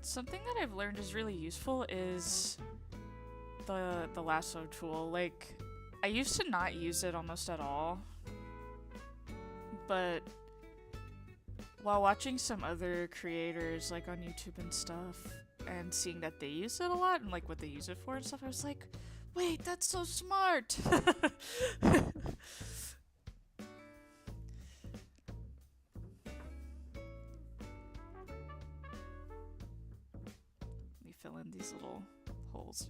Something that I've learned is really useful is the lasso tool. Like, I used to not use it almost at all, but while watching some other creators like on YouTube and stuff and seeing that they use it a lot and like what they use it for and stuff, I was like, wait, that's so smart. Fill in these little holes.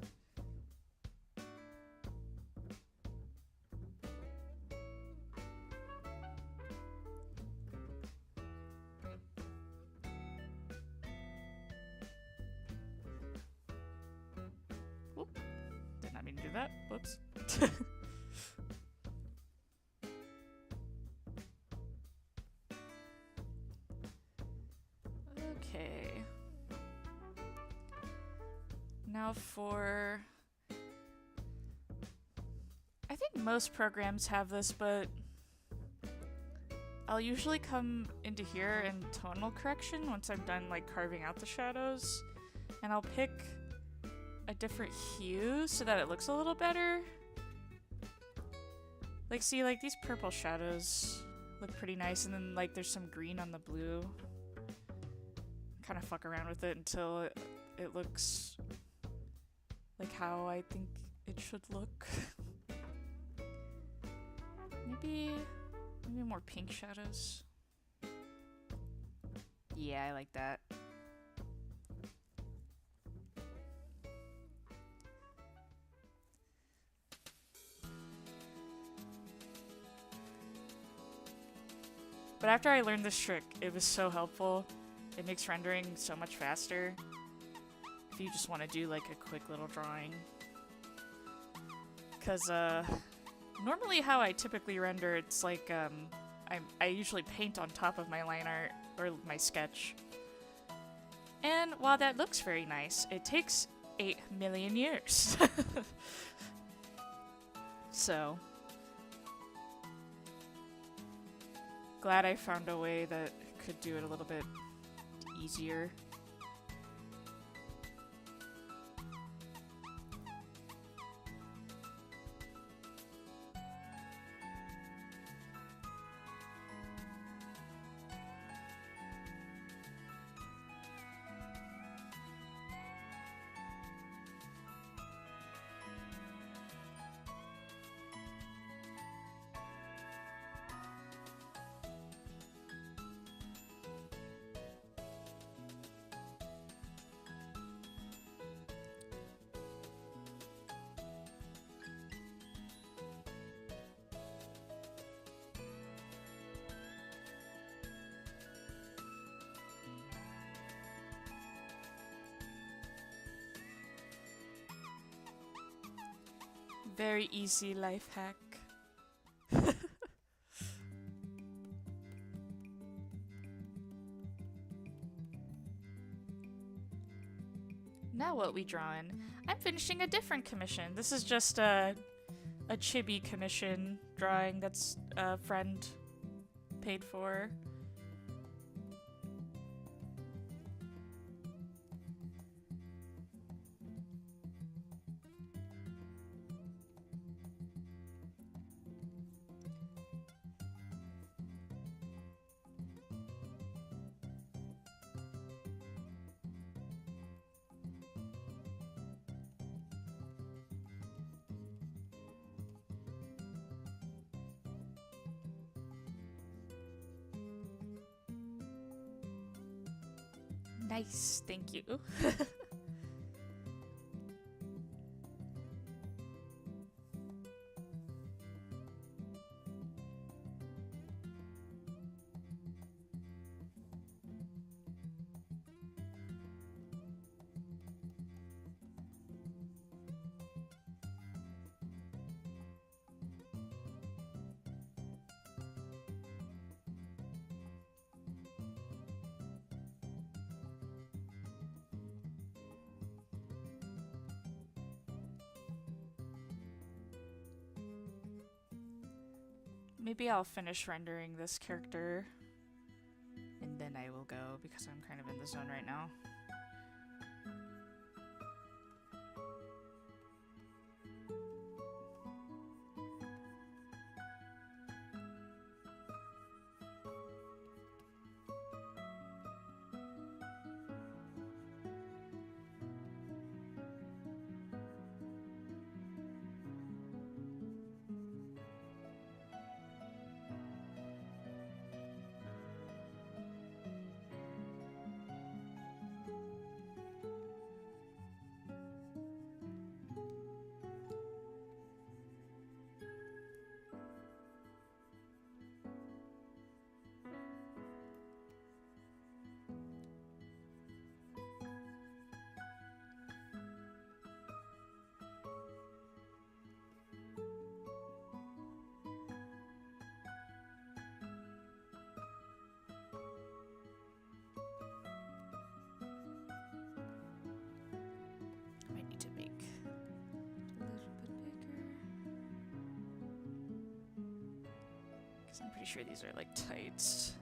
Whoop. Did not mean to do that. Whoops. Okay. Now for... I think most programs have this, but I'll usually come into here in tonal correction once I'm done like carving out the shadows, and I'll pick a different hue so that it looks a little better. Like, see, like these purple shadows look pretty nice, and then like there's some green on the blue. Kind of fuck around with it until it looks like how I think it should look. Maybe more pink shadows. Yeah, I like that. But after I learned this trick, it was so helpful. It makes rendering so much faster if you just want to do like a quick little drawing. Because normally how I typically render, it's like I usually paint on top of my line art or my sketch. And while that looks very nice, it takes 8 million years. So, glad I found a way that could do it a little bit easier. Very easy life hack. Now what we drawing? I'm finishing a different commission. This is just a chibi commission drawing that's a friend paid for. Nice, thank you. Maybe I'll finish rendering this character and then I will go because I'm kind of in the zone right now. To make a little bit bigger because I'm pretty sure these are like tights.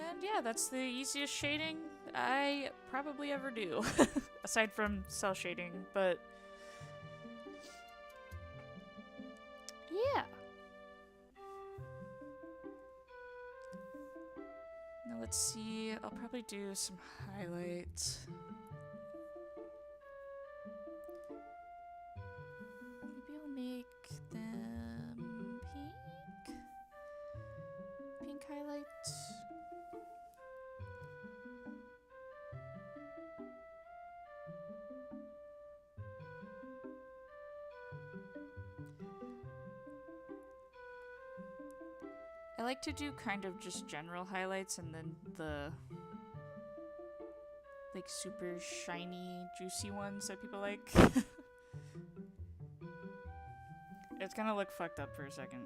And yeah, that's the easiest shading I probably ever do. Aside from cell shading, but yeah. Now let's see, I'll probably do some highlights. Maybe I'll make them pink. Pink highlights. I like to do kind of just general highlights and then the like super shiny, juicy ones that people like. It's gonna look fucked up for a second.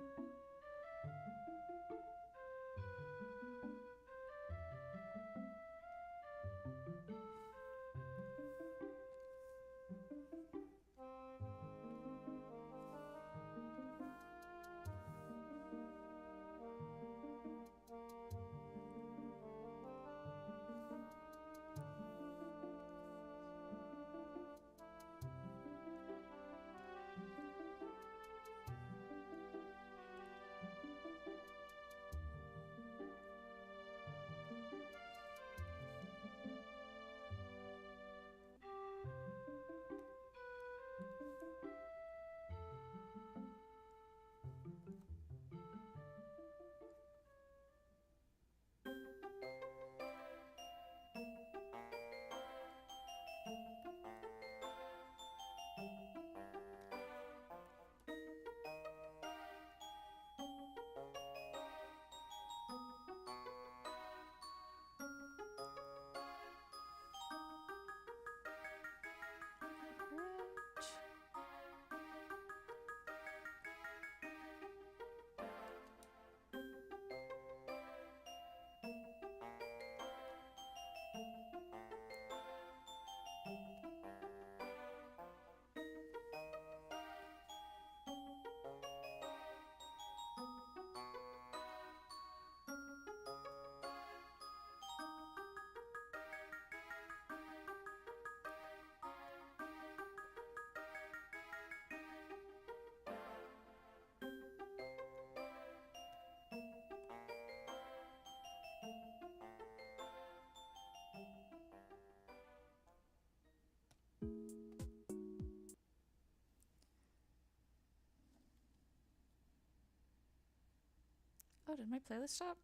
Oh, did my playlist stop?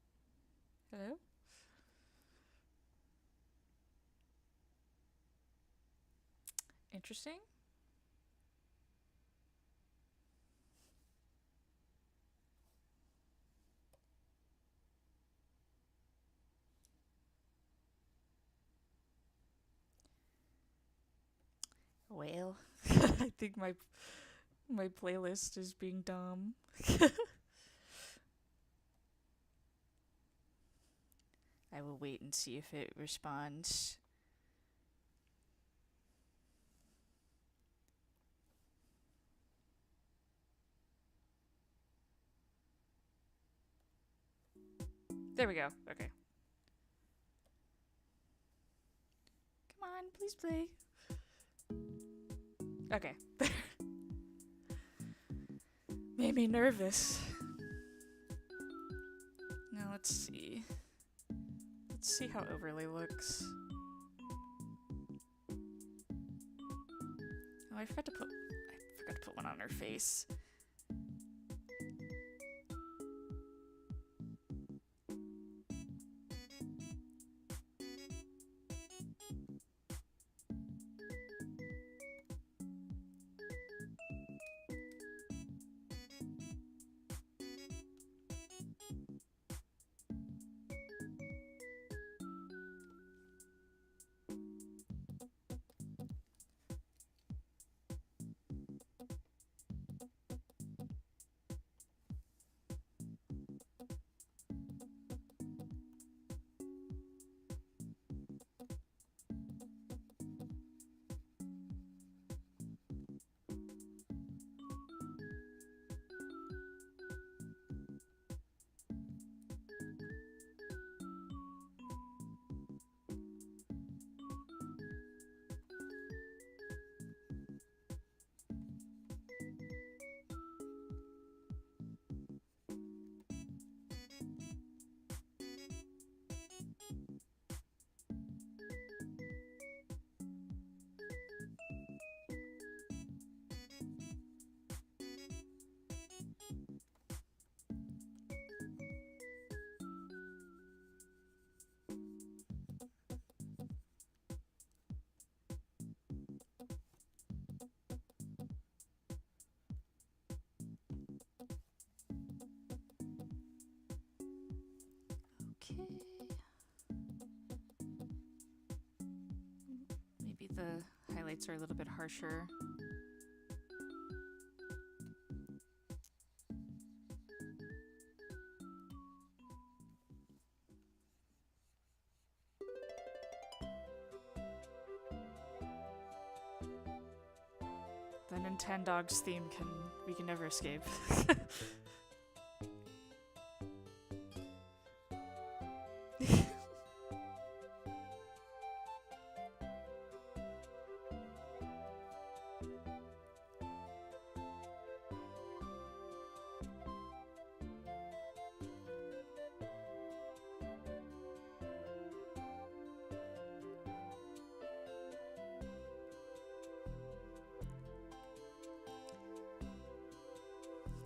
Hello? Interesting. Well, I think my playlist is being dumb. I will wait and see if it responds. There we go. Okay. Come on, please play. Okay. Made me nervous. Now let's see. Let's see how overlay looks. Oh, I forgot to put one on her face. Okay. Maybe the highlights are a little bit harsher. The Nintendogs theme we can never escape.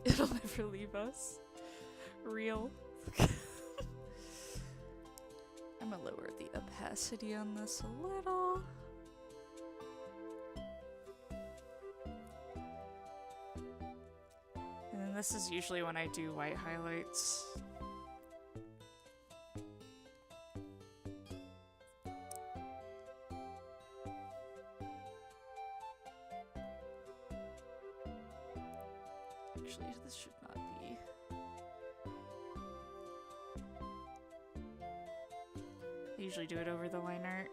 It'll never leave us. Real. I'm gonna lower the opacity on this a little. And then this is usually when I do white highlights. Actually, this should not be. I usually do it over the line art.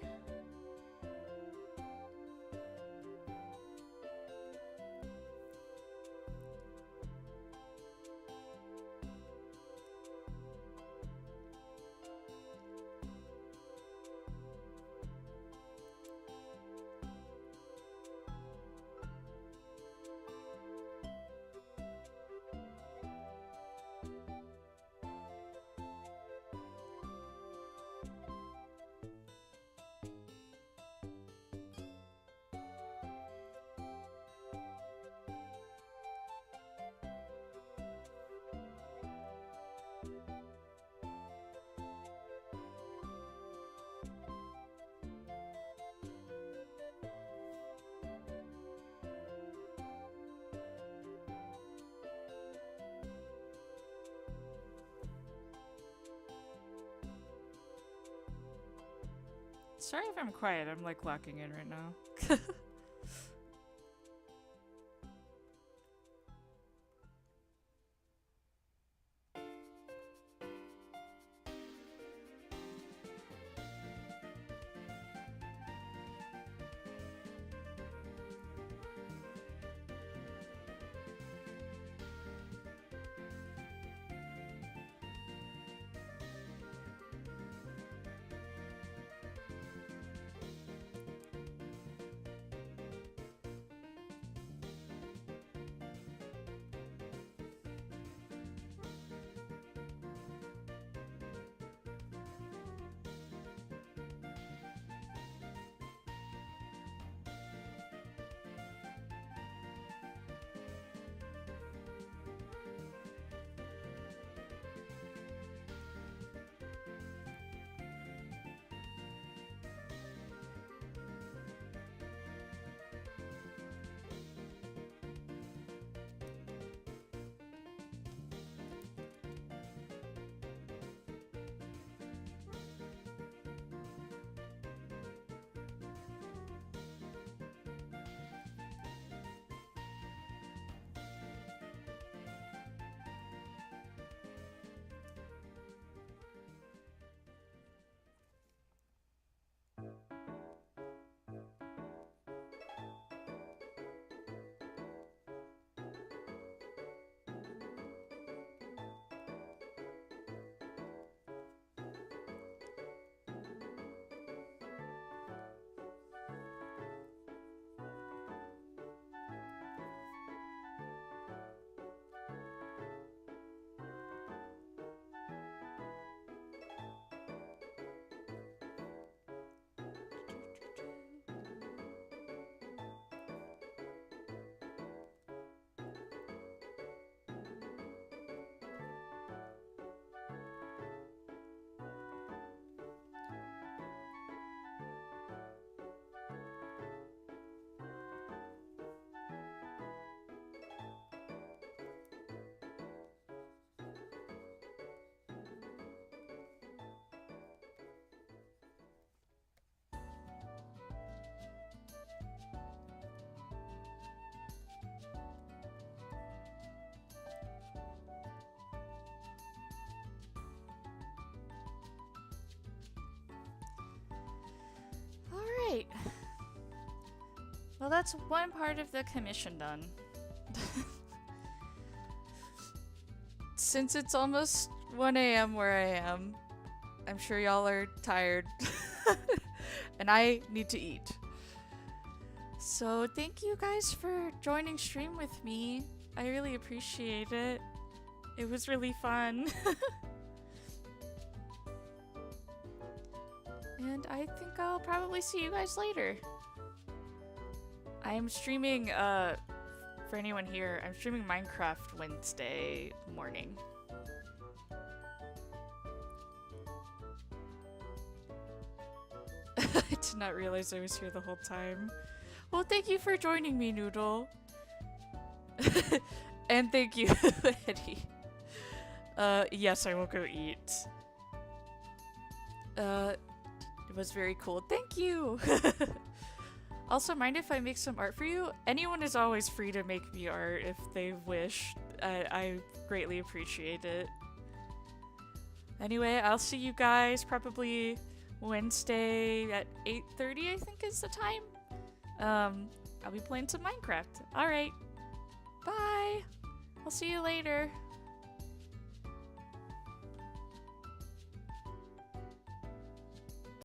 Sorry if I'm quiet, I'm like locking in right now. Well, that's one part of the commission done. Since it's almost 1 a.m. where I am, I'm sure y'all are tired. And I need to eat. So thank you guys for joining stream with me. I really appreciate it. It was really fun. And I think I'll probably see you guys later. I am streaming, for anyone here, I'm streaming Minecraft Wednesday morning. I did not realize I was here the whole time. Well, thank you for joining me, Noodle. And thank you, Eddie. Yes, I will go eat. It was very cool. Thank you! Also, mind if I make some art for you? Anyone is always free to make me art if they wish. I greatly appreciate it. Anyway, I'll see you guys probably Wednesday at 8:30, I think is the time. I'll be playing some Minecraft. Alright. Bye! I'll see you later.